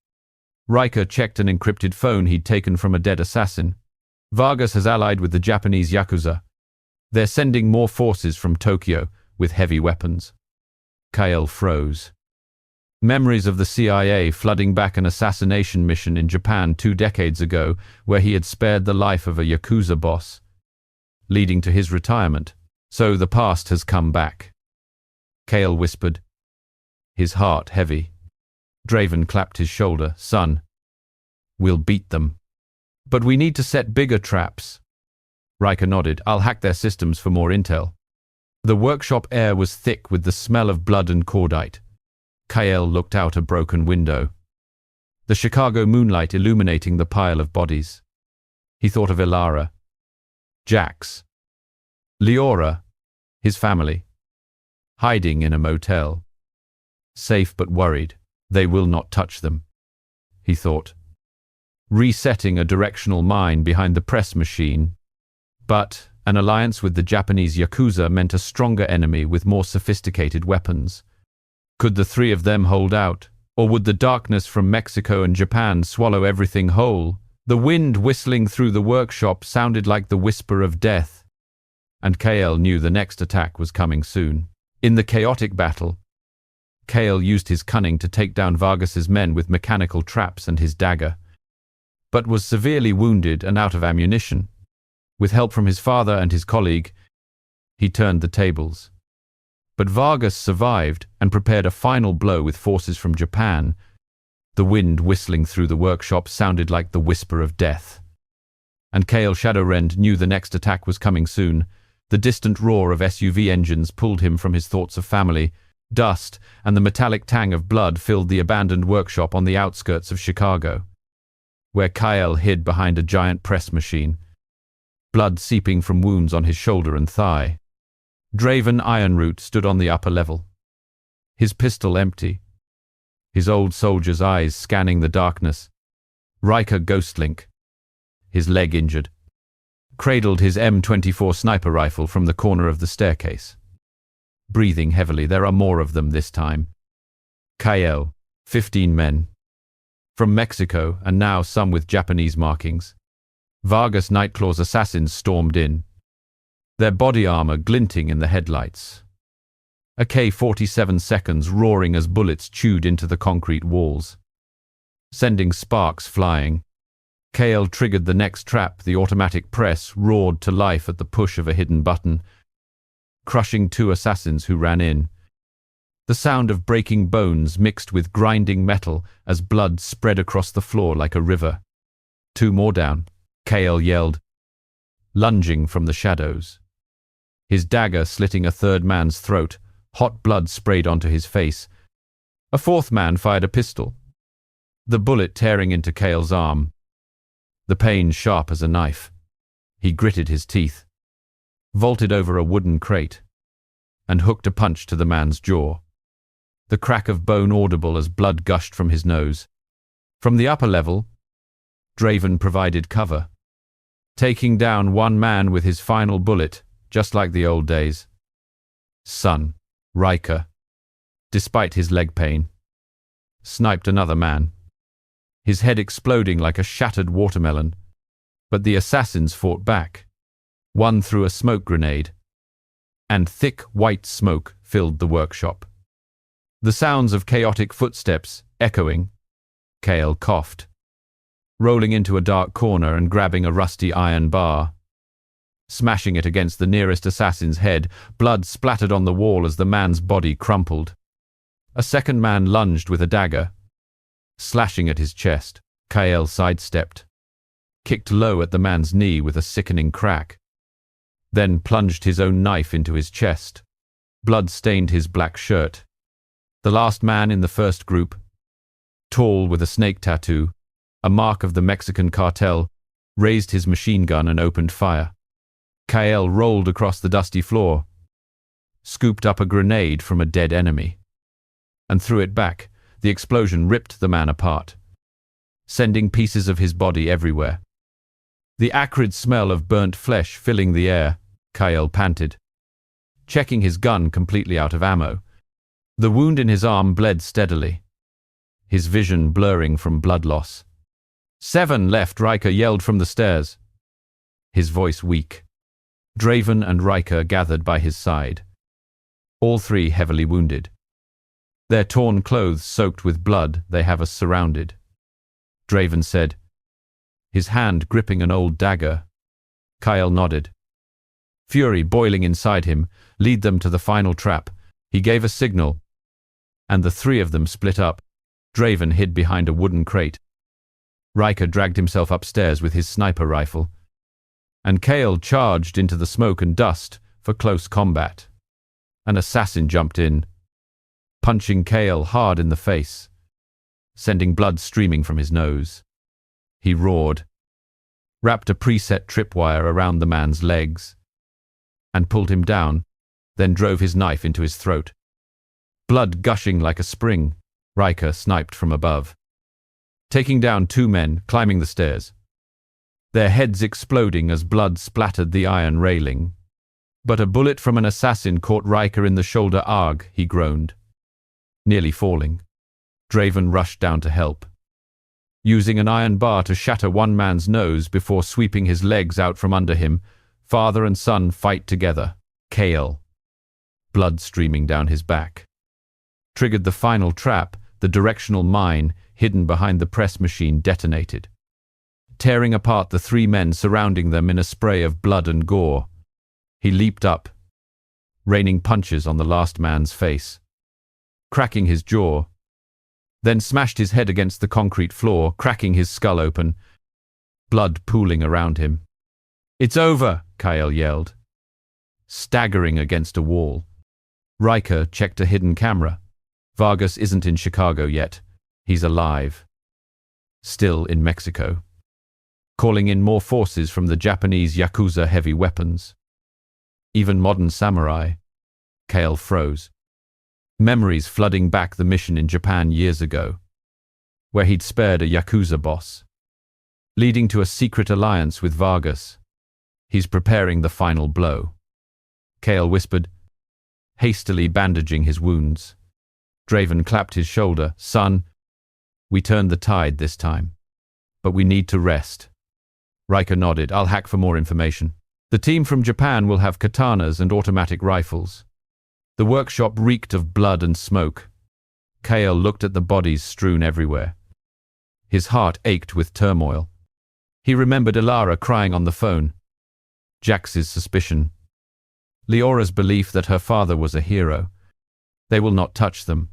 Riker checked an encrypted phone he'd taken from a dead assassin. Vargas has allied with the Japanese Yakuza. They're sending more forces from Tokyo with heavy weapons. Kale froze. Memories of the CIA flooding back an assassination mission in Japan 2 decades ago where he had spared the life of a Yakuza boss, leading to his retirement. So the past has come back, Kale whispered, his heart heavy. Draven clapped his shoulder. Son, we'll beat them. But we need to set bigger traps. Riker nodded. I'll hack their systems for more intel. The workshop air was thick with the smell of blood and cordite. Kale looked out a broken window, the Chicago moonlight illuminating the pile of bodies. He thought of Ilara, Jax, Leora, his family, hiding in a motel. Safe but worried. They will not touch them, he thought, resetting a directional mine behind the press machine. But an alliance with the Japanese Yakuza meant a stronger enemy with more sophisticated weapons. Could the 3 of them hold out, or would the darkness from Mexico and Japan swallow everything whole? The wind whistling through the workshop sounded like the whisper of death, and Kale knew the next attack was coming soon. In the chaotic battle, Kale used his cunning to take down Vargas's men with mechanical traps and his dagger, but was severely wounded and out of ammunition. With help from his father and his colleague, he turned the tables. But Vargas survived and prepared a final blow with forces from Japan. The wind whistling through the workshop sounded like the whisper of death. And Kale Shadowrend knew the next attack was coming soon. The distant roar of SUV engines pulled him from his thoughts of family. Dust and the metallic tang of blood filled the abandoned workshop on the outskirts of Chicago, where Kyle hid behind a giant press machine, blood seeping from wounds on his shoulder and thigh. Draven Ironroot stood on the upper level, his pistol empty, his old soldier's eyes scanning the darkness. Riker Ghostlink, his leg injured, cradled his M24 sniper rifle from the corner of the staircase. Breathing heavily, there are more of them this time. Kyle, 15 men. From Mexico, and now some with Japanese markings. Vargas Nightclaw's assassins stormed in, their body armor glinting in the headlights. A K-47 seconds roaring as bullets chewed into the concrete walls, sending sparks flying. Kale triggered the next trap. The automatic press roared to life at the push of a hidden button, crushing 2 assassins who ran in. The sound of breaking bones mixed with grinding metal as blood spread across the floor like a river. 2 more down, Kale yelled, lunging from the shadows, his dagger slitting a 3rd man's throat. Hot blood sprayed onto his face. A 4th man fired a pistol, the bullet tearing into Kale's arm, the pain sharp as a knife. He gritted his teeth, vaulted over a wooden crate, and hooked a punch to the man's jaw. The crack of bone audible as blood gushed from his nose. From the upper level, Draven provided cover, taking down one man with his final bullet, just like the old days. Son, Riker, despite his leg pain, sniped another man, his head exploding like a shattered watermelon. But the assassins fought back. One threw a smoke grenade, and thick white smoke filled the workshop. The sounds of chaotic footsteps echoing. Kale coughed, rolling into a dark corner and grabbing a rusty iron bar. Smashing it against the nearest assassin's head, blood splattered on the wall as the man's body crumpled. A second man lunged with a dagger, slashing at his chest. Kale sidestepped, kicked low at the man's knee with a sickening crack, then plunged his own knife into his chest. Blood stained his black shirt. The last man in the first group, tall with a snake tattoo, a mark of the Mexican cartel, raised his machine gun and opened fire. Kale rolled across the dusty floor, scooped up a grenade from a dead enemy, and threw it back. The explosion ripped the man apart, sending pieces of his body everywhere. The acrid smell of burnt flesh filling the air. Kale panted, checking his gun completely out of ammo. The wound in his arm bled steadily, his vision blurring from blood loss. 7 left, Riker yelled from the stairs, his voice weak. Draven and Riker gathered by his side, all 3 heavily wounded. Their torn clothes soaked with blood, they have us surrounded. Draven said, his hand gripping an old dagger. Kyle nodded. Fury boiling inside him, lead them to the final trap. He gave a signal, and the 3 of them split up. Draven hid behind a wooden crate. Riker dragged himself upstairs with his sniper rifle, and Kale charged into the smoke and dust for close combat. An assassin jumped in, punching Kale hard in the face, sending blood streaming from his nose. He roared, wrapped a preset tripwire around the man's legs, and pulled him down, then drove his knife into his throat. Blood gushing like a spring, Riker sniped from above, taking down 2 men climbing the stairs, their heads exploding as blood splattered the iron railing. But a bullet from an assassin caught Riker in the shoulder. Arg, he groaned, nearly falling. Draven rushed down to help, using an iron bar to shatter one man's nose before sweeping his legs out from under him. Father and son fight together. Kale, blood streaming down his back, triggered the final trap. The directional mine hidden behind the press machine detonated, tearing apart the 3 men surrounding them in a spray of blood and gore. He leaped up, raining punches on the last man's face, cracking his jaw, then smashed his head against the concrete floor, cracking his skull open, blood pooling around him. It's over, Kyle yelled, staggering against a wall. Riker checked a hidden camera. Vargas isn't in Chicago yet. He's alive, still in Mexico, calling in more forces from the Japanese Yakuza heavy weapons, even modern samurai. Kale froze, memories flooding back the mission in Japan years ago, where he'd spared a Yakuza boss, leading to a secret alliance with Vargas. He's preparing the final blow, Kale whispered, hastily bandaging his wounds. Draven clapped his shoulder. Son, we turned the tide this time, but we need to rest. Riker nodded. I'll hack for more information. The team from Japan will have katanas and automatic rifles. The workshop reeked of blood and smoke. Kale looked at the bodies strewn everywhere. His heart ached with turmoil. He remembered Ilara crying on the phone, Jax's suspicion, Leora's belief that her father was a hero. They will not touch them,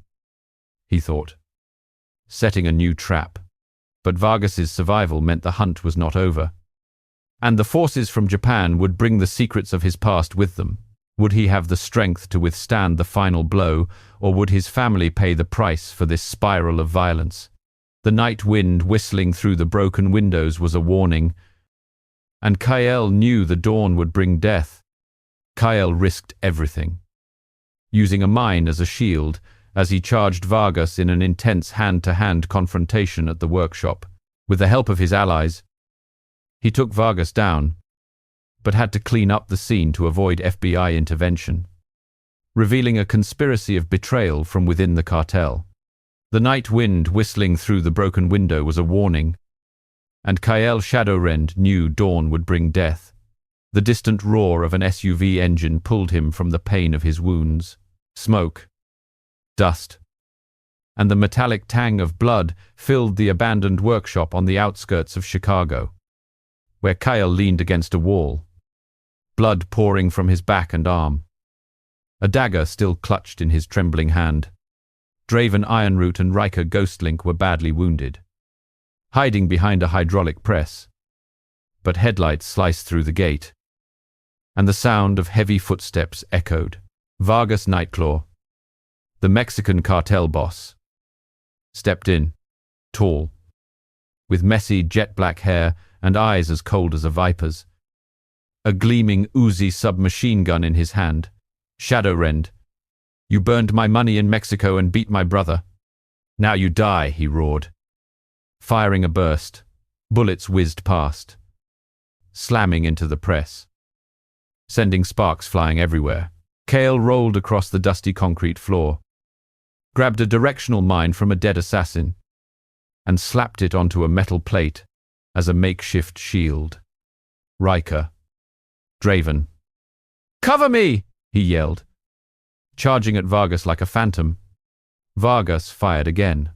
he thought, setting a new trap. But Vargas's survival meant the hunt was not over. And the forces from Japan would bring the secrets of his past with them. Would he have the strength to withstand the final blow, or would his family pay the price for this spiral of violence? The night wind whistling through the broken windows was a warning, and Kyle knew the dawn would bring death. Kyle risked everything, using a mine as a shield as he charged Vargas in an intense hand-to-hand confrontation at the workshop. With the help of his allies, he took Vargas down, but had to clean up the scene to avoid FBI intervention, revealing a conspiracy of betrayal from within the cartel. The night wind whistling through the broken window was a warning, and Kyle Shadowrend knew dawn would bring death. The distant roar of an SUV engine pulled him from the pain of his wounds. Smoke, dust, and the metallic tang of blood filled the abandoned workshop on the outskirts of Chicago, where Kyle leaned against a wall, blood pouring from his back and arm. A dagger still clutched in his trembling hand. Draven Ironroot and Riker Ghostlink were badly wounded, hiding behind a hydraulic press. But headlights sliced through the gate, and the sound of heavy footsteps echoed. Vargas Nightclaw, the Mexican cartel boss, stepped in, tall, with messy jet-black hair and eyes as cold as a viper's, a gleaming Uzi submachine gun in his hand. Shadowrend, you burned my money in Mexico and beat my brother. Now you die, he roared. Firing a burst, bullets whizzed past, slamming into the press, sending sparks flying everywhere. Kale rolled across the dusty concrete floor, grabbed a directional mine from a dead assassin, and slapped it onto a metal plate as a makeshift shield. Riker, Draven. "Cover me!" he yelled, charging at Vargas like a phantom. Vargas fired again,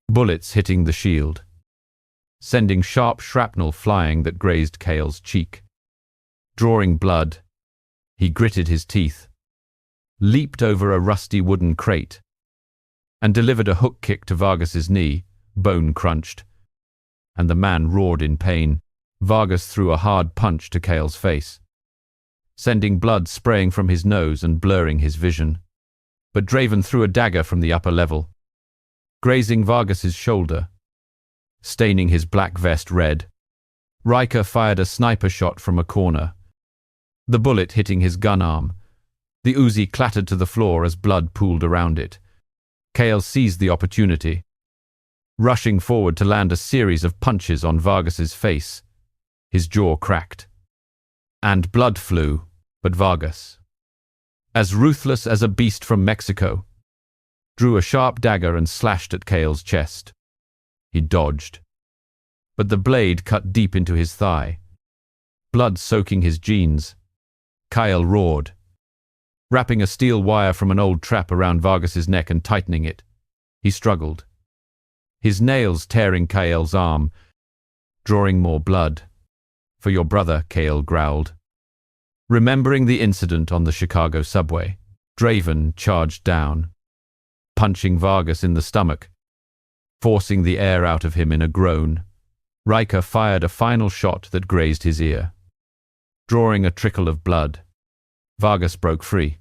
bullets hitting the shield, sending sharp shrapnel flying that grazed Kale's cheek. Drawing blood, he gritted his teeth, leaped over a rusty wooden crate, and delivered a hook kick to Vargas's knee, bone crunched, and the man roared in pain. Vargas threw a hard punch to Kale's face, sending blood spraying from his nose and blurring his vision. But Draven threw a dagger from the upper level, grazing Vargas's shoulder, staining his black vest red. Riker fired a sniper shot from a corner, the bullet hitting his gun arm. The Uzi clattered to the floor as blood pooled around it. Kale seized the opportunity, rushing forward to land a series of punches on Vargas's face. His jaw cracked, and blood flew, but Vargas, as ruthless as a beast from Mexico, drew a sharp dagger and slashed at Kale's chest. He dodged, but the blade cut deep into his thigh, blood soaking his jeans. Kyle roared, wrapping a steel wire from an old trap around Vargas's neck and tightening it. He struggled, his nails tearing Kale's arm, drawing more blood. "For your brother," Kale growled. Remembering the incident on the Chicago subway, Draven charged down, punching Vargas in the stomach, forcing the air out of him in a groan. Riker fired a final shot that grazed his ear, drawing a trickle of blood. Vargas broke free,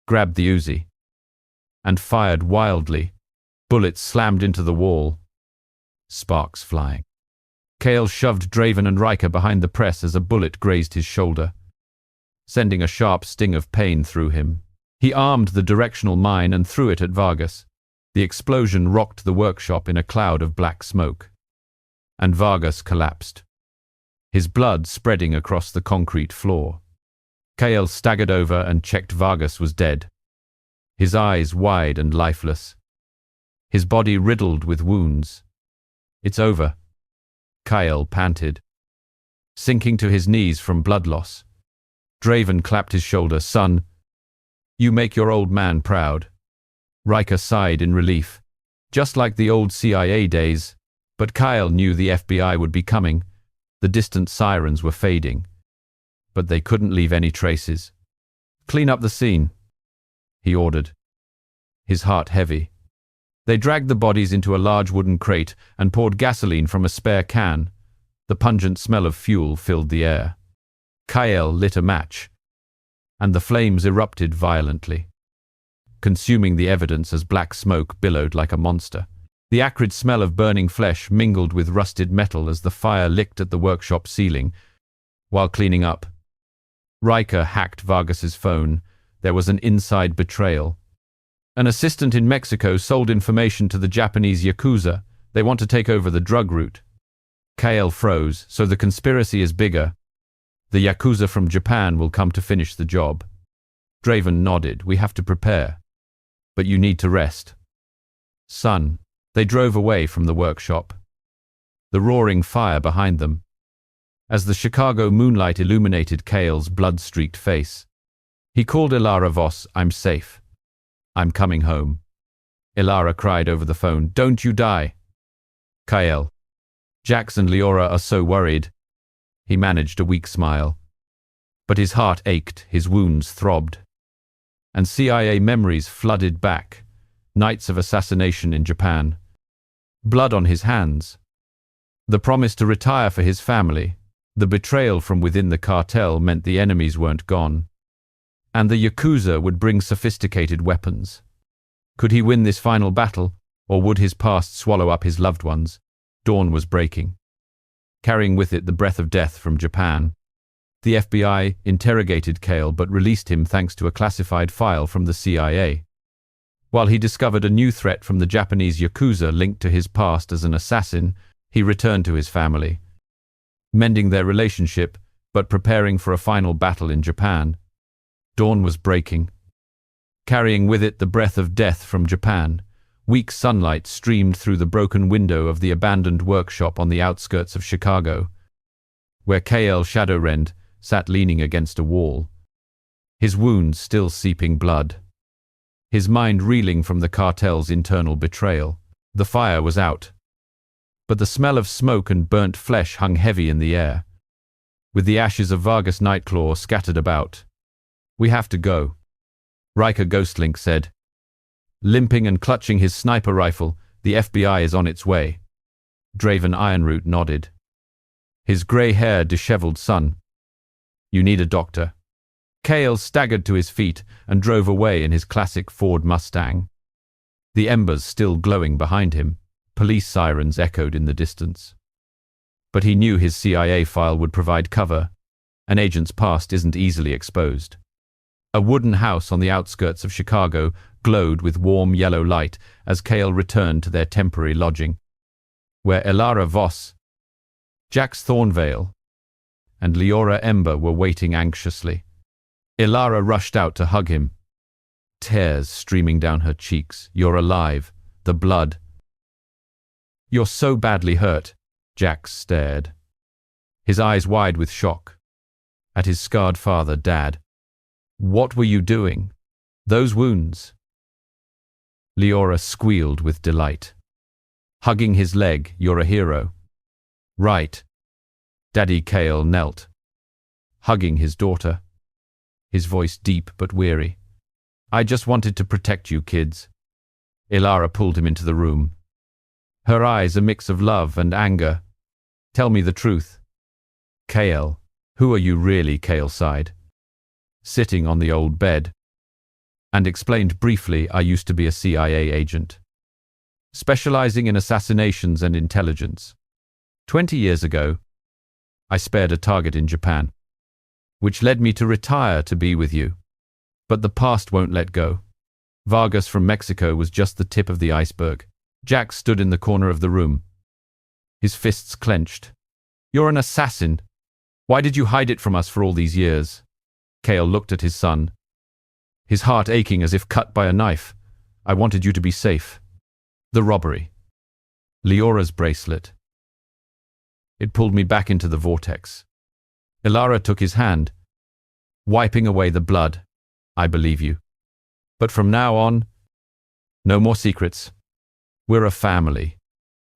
grabbed the Uzi, and fired wildly. Bullets slammed into the wall, sparks flying. Kale shoved Draven and Riker behind the press as a bullet grazed his shoulder, sending a sharp sting of pain through him. He armed the directional mine and threw it at Vargas. The explosion rocked the workshop in a cloud of black smoke, and Vargas collapsed, his blood spreading across the concrete floor. Kale staggered over and checked Vargas was dead, his eyes wide and lifeless, his body riddled with wounds. "It's over," Kyle panted, sinking to his knees from blood loss. Draven clapped his shoulder. "Son, you make your old man proud." Riker sighed in relief, just like the old CIA days. But Kyle knew the FBI would be coming. The distant sirens were fading, but they couldn't leave any traces. "Clean up the scene," he ordered, his heart heavy. They dragged the bodies into a large wooden crate and poured gasoline from a spare can. The pungent smell of fuel filled the air. Kyle lit a match, and the flames erupted violently, consuming the evidence as black smoke billowed like a monster. The acrid smell of burning flesh mingled with rusted metal as the fire licked at the workshop ceiling. While cleaning up, Riker hacked Vargas's phone. There was an inside betrayal. An assistant in Mexico sold information to the Japanese Yakuza. They want to take over the drug route. Kale froze. "So the conspiracy is bigger. The Yakuza from Japan will come to finish the job." Draven nodded. "We have to prepare. But you need to rest, son." They drove away from the workshop, the roaring fire behind them, as the Chicago moonlight illuminated Kale's blood-streaked face. He called Ilara Voss. "I'm safe. I'm coming home." Ilara cried over the phone. Don't you die. Kael. Jax and Leora are so worried. He managed a weak smile. But his heart ached, his wounds throbbed. And CIA memories flooded back. Nights of assassination in Japan. Blood on his hands. The promise to retire for his family. The betrayal from within the cartel meant the enemies weren't gone. And the Yakuza would bring sophisticated weapons. Could he win this final battle, or would his past swallow up his loved ones? Dawn was breaking, carrying with it the breath of death from Japan. The FBI interrogated Kael but released him thanks to a classified file from the CIA. While he discovered a new threat from the Japanese Yakuza linked to his past as an assassin, he returned to his family, mending their relationship but preparing for a final battle in Japan. Dawn was breaking, carrying with it the breath of death from Japan. Weak sunlight streamed through the broken window of the abandoned workshop on the outskirts of Chicago, where Kael Shadowrend sat leaning against a wall, his wounds still seeping blood, his mind reeling from the cartel's internal betrayal. The fire was out, but the smell of smoke and burnt flesh hung heavy in the air, with the ashes of Vargas Nightclaw scattered about. We have to go, Riker Ghostlink said. Limping and clutching his sniper rifle, the FBI is on its way. Draven Ironroot nodded, his grey-haired, disheveled son. You need a doctor. Kael staggered to his feet and drove away in his classic Ford Mustang. The embers still glowing behind him, police sirens echoed in the distance. But he knew his CIA file would provide cover. An agent's past isn't easily exposed. A wooden house on the outskirts of Chicago glowed with warm yellow light as Kael returned to their temporary lodging, where Ilara Voss, Jax Thornvale, and Leora Ember were waiting anxiously. Ilara rushed out to hug him, tears streaming down her cheeks. You're alive. The blood. You're so badly hurt. Jax stared, his eyes wide with shock, at his scarred father, Dad. What were you doing? Those wounds. Leora squealed with delight. Hugging his leg. You're a hero. Right. Daddy Kael knelt, hugging his daughter, his voice deep but weary. I just wanted to protect you, kids. Ilara pulled him into the room, her eyes a mix of love and anger. Tell me the truth. Kael, who are you really? Kael sighed, sitting on the old bed, and explained briefly, I used to be a CIA agent, specializing in assassinations and intelligence. 20 years ago, I spared a target in Japan, which led me to retire to be with you. But the past won't let go. Vargas from Mexico was just the tip of the iceberg. Jax stood in the corner of the room, his fists clenched. You're an assassin. Why did you hide it from us for all these years? Kael looked at his son, his heart aching as if cut by a knife. I wanted you to be safe. The robbery. Leora's bracelet. It pulled me back into the vortex. Ilara took his hand, wiping away the blood. I believe you. But from now on, no more secrets. We're a family.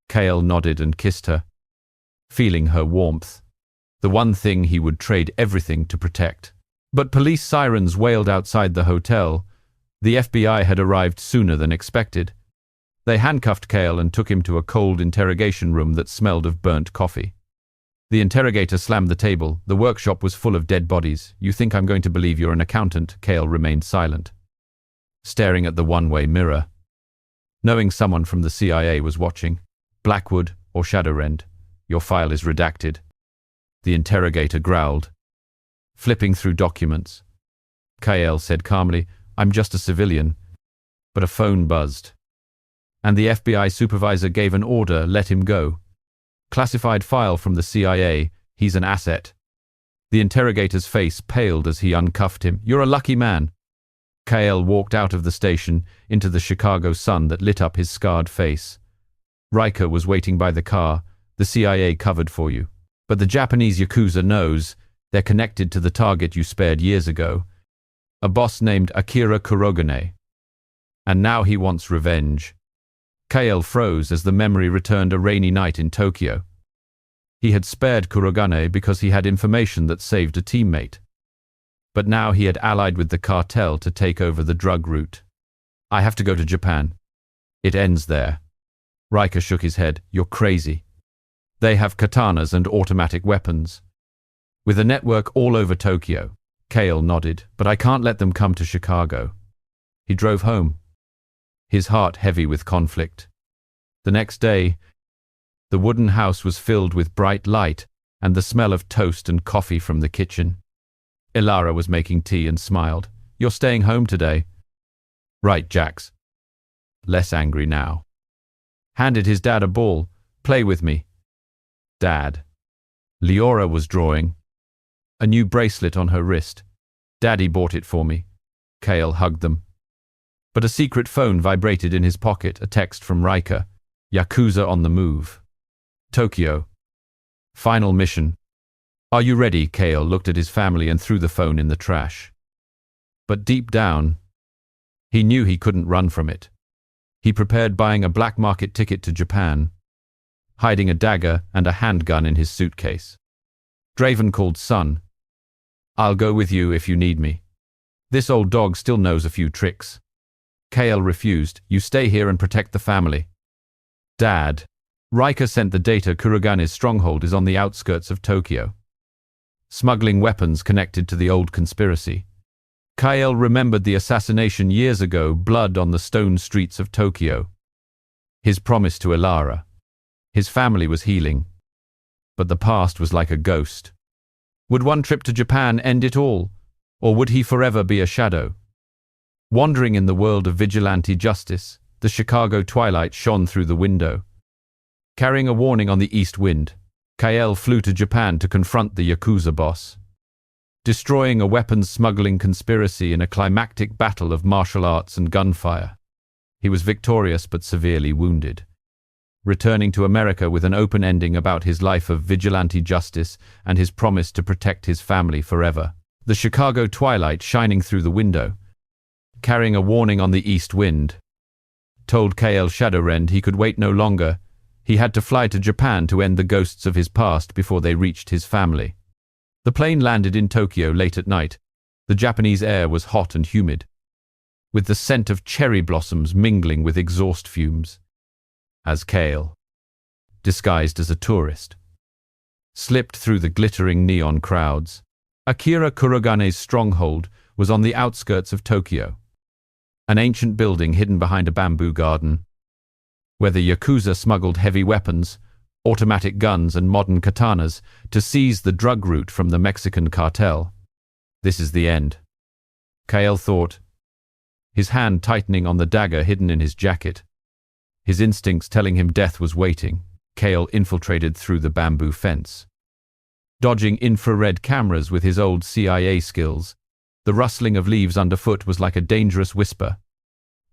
Kael nodded and kissed her, feeling her warmth, the one thing he would trade everything to protect. But police sirens wailed outside the hotel. The FBI had arrived sooner than expected. They handcuffed Kael and took him to a cold interrogation room that smelled of burnt coffee. The interrogator slammed the table. The workshop was full of dead bodies. You think I'm going to believe you're an accountant? Kael remained silent, staring at the one-way mirror, knowing someone from the CIA was watching. Blackwood or Shadowrend, your file is redacted. The interrogator growled, flipping through documents. Kael said calmly, I'm just a civilian. But a phone buzzed, and the FBI supervisor gave an order, let him go. Classified file from the CIA, he's an asset. The interrogator's face paled as he uncuffed him. You're a lucky man. Kael walked out of the station into the Chicago sun that lit up his scarred face. Riker was waiting by the car. The CIA covered for you. But the Japanese Yakuza knows they're connected to the target you spared years ago. A boss named Akira Kurogane. And now he wants revenge. Kale froze as the memory returned a rainy night in Tokyo. He had spared Kurogane because he had information that saved a teammate. But now he had allied with the cartel to take over the drug route. I have to go to Japan. It ends there. Riker shook his head. You're crazy. They have katanas and automatic weapons. With a network all over Tokyo. Kale nodded. But I can't let them come to Chicago. He drove home, his heart heavy with conflict. The next day, the wooden house was filled with bright light and the smell of toast and coffee from the kitchen. Ilara was making tea and smiled. You're staying home today? Right, Jax. Less angry now. Handed his dad a ball. Play with me. Dad. Leora was drawing. A new bracelet on her wrist. Daddy bought it for me. Kale hugged them. But a secret phone vibrated in his pocket, a text from Riker. Yakuza on the move. Tokyo. Final mission. Are you ready? Kale looked at his family and threw the phone in the trash. But deep down, he knew he couldn't run from it. He prepared buying a black market ticket to Japan, hiding a dagger and a handgun in his suitcase. Draven called son. I'll go with you if you need me. This old dog still knows a few tricks. Kale refused. You stay here and protect the family. Dad. Riker sent the data. Kurogane's stronghold is on the outskirts of Tokyo. Smuggling weapons connected to the old conspiracy. Kale remembered the assassination years ago, blood on the stone streets of Tokyo. His promise to Ilara. His family was healing. But the past was like a ghost. Would one trip to Japan end it all? Or would he forever be a shadow? Wandering in the world of vigilante justice, the Chicago twilight shone through the window. Carrying a warning on the east wind, Kale flew to Japan to confront the Yakuza boss. Destroying a weapons smuggling conspiracy in a climactic battle of martial arts and gunfire. He was victorious but severely wounded. Returning to America with an open ending about his life of vigilante justice and his promise to protect his family forever. The Chicago twilight shining through the window, carrying a warning on the east wind, told Kale Shadowrend he could wait no longer. He had to fly to Japan to end the ghosts of his past before they reached his family. The plane landed in Tokyo late at night. The Japanese air was hot and humid, with the scent of cherry blossoms mingling with exhaust fumes. As Kale, disguised as a tourist, slipped through the glittering neon crowds, Akira Kurogane's stronghold was on the outskirts of Tokyo, an ancient building hidden behind a bamboo garden, where the Yakuza smuggled heavy weapons, automatic guns and modern katanas to seize the drug route from the Mexican cartel. This is the end, Kale thought, his hand tightening on the dagger hidden in his jacket. His instincts telling him death was waiting, Kale infiltrated through the bamboo fence. Dodging infrared cameras with his old CIA skills, the rustling of leaves underfoot was like a dangerous whisper.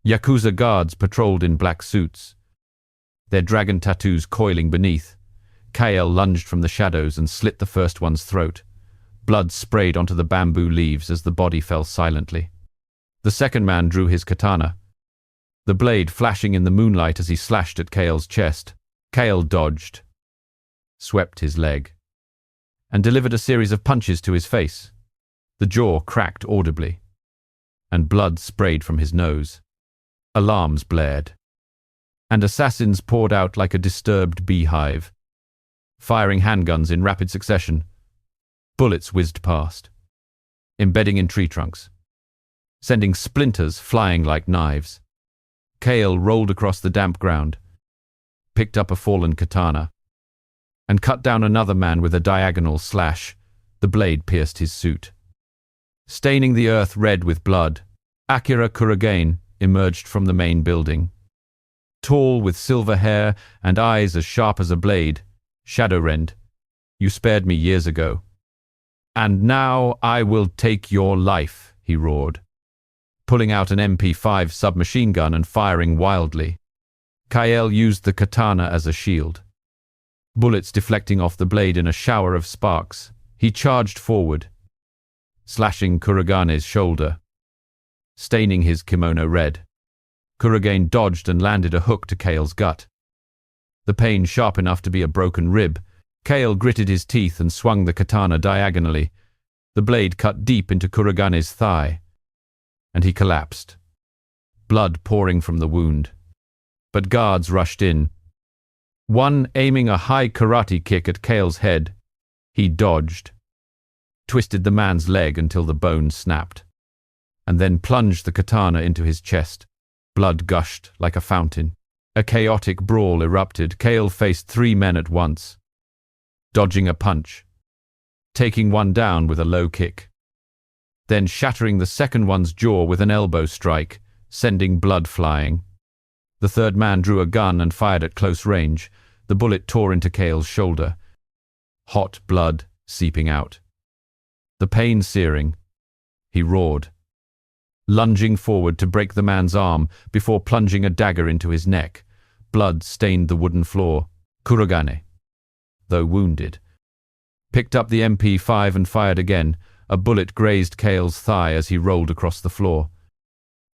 Yakuza guards patrolled in black suits, their dragon tattoos coiling beneath. Kale lunged from the shadows and slit the first one's throat. Blood sprayed onto the bamboo leaves as the body fell silently. The second man drew his katana, the blade flashing in the moonlight as he slashed at Kale's chest. Kale dodged, swept his leg, and delivered a series of punches to his face. The jaw cracked audibly, and blood sprayed from his nose. Alarms blared, and assassins poured out like a disturbed beehive, firing handguns in rapid succession. Bullets whizzed past, embedding in tree trunks, sending splinters flying like knives. Kale rolled across the damp ground, picked up a fallen katana, and cut down another man with a diagonal slash. The blade pierced his suit, staining the earth red with blood. Akira Kurogane emerged from the main building, tall with silver hair and eyes as sharp as a blade. Shadowrend, you spared me years ago. And now I will take your life, he roared, pulling out an MP5 submachine gun and firing wildly. Kale used the katana as a shield, bullets deflecting off the blade in a shower of sparks. He charged forward, slashing Kurogane's shoulder, staining his kimono red. Kurogane dodged and landed a hook to Kale's gut. The pain sharp enough to be a broken rib. Kale gritted his teeth and swung the katana diagonally. The blade cut deep into Kurogane's thigh, and he collapsed, blood pouring from the wound. But guards rushed in, one aiming a high karate kick at Kale's head. He dodged, twisted the man's leg until the bone snapped, and then plunged the katana into his chest. Blood gushed like a fountain. A chaotic brawl erupted. Kale faced 3 men at once, dodging a punch, taking one down with a low kick, then shattering the second one's jaw with an elbow strike, sending blood flying. The third man drew a gun and fired at close range. The bullet tore into Kale's shoulder, hot blood seeping out. The pain searing. He roared, lunging forward to break the man's arm before plunging a dagger into his neck. Blood stained the wooden floor. Kurogane, though wounded, picked up the MP5 and fired again. A bullet grazed Kale's thigh as he rolled across the floor,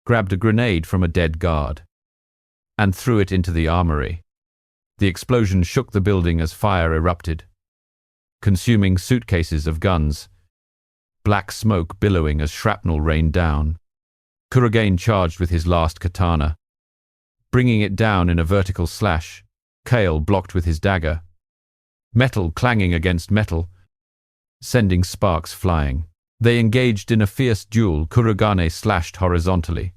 grabbed a grenade from a dead guard, and threw it into the armory. The explosion shook the building as fire erupted, consuming suitcases of guns, black smoke billowing as shrapnel rained down. Kurogane charged with his last katana, bringing it down in a vertical slash. Kale blocked with his dagger, metal clanging against metal, sending sparks flying. They engaged in a fierce duel. Kurogane slashed horizontally.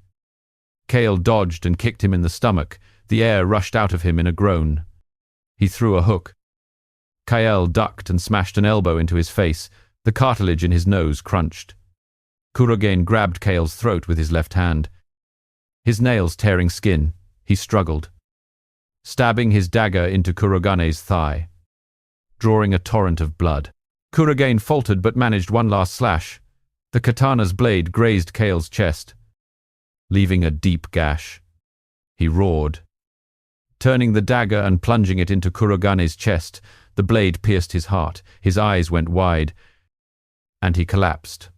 Kale dodged and kicked him in the stomach. The air rushed out of him in a groan. He threw a hook. Kale ducked and smashed an elbow into his face. The cartilage in his nose crunched. Kurogane grabbed Kale's throat with his left hand, his nails tearing skin. He struggled, stabbing his dagger into Kurogane's thigh, drawing a torrent of blood. Kurogane faltered but managed one last slash. The katana's blade grazed Kale's chest, leaving a deep gash. He roared, turning the dagger and plunging it into Kurogane's chest. The blade pierced his heart. His eyes went wide, and he collapsed,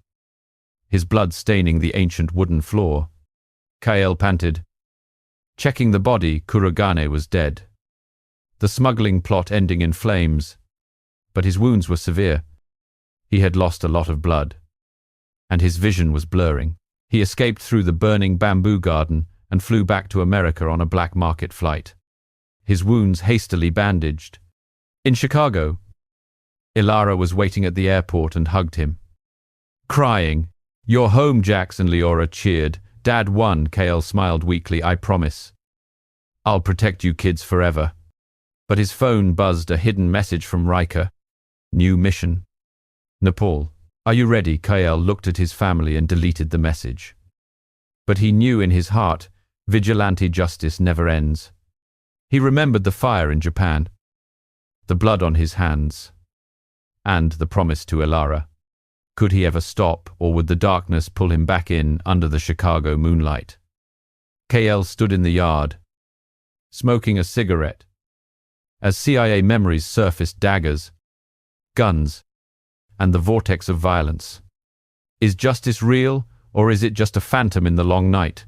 his blood staining the ancient wooden floor. Kale panted. Checking the body, Kurogane was dead, the smuggling plot ending in flames. But his wounds were severe. He had lost a lot of blood, and his vision was blurring. He escaped through the burning bamboo garden and flew back to America on a black market flight, his wounds hastily bandaged. In Chicago, Ilara was waiting at the airport and hugged him, crying, "You're home, Jackson." Leora cheered. "Dad won." Kale smiled weakly. "I promise. I'll protect you kids forever." But his phone buzzed, a hidden message from Riker. "New mission. Nepal. Are you ready?" Kale looked at his family and deleted the message. But he knew in his heart, vigilante justice never ends. He remembered the fire in Japan, the blood on his hands, and the promise to Ilara. Could he ever stop, or would the darkness pull him back in under the Chicago moonlight? Kale stood in the yard, smoking a cigarette, as CIA memories surfaced: daggers, guns, and the vortex of violence. Is justice real, or is it just a phantom in the long night?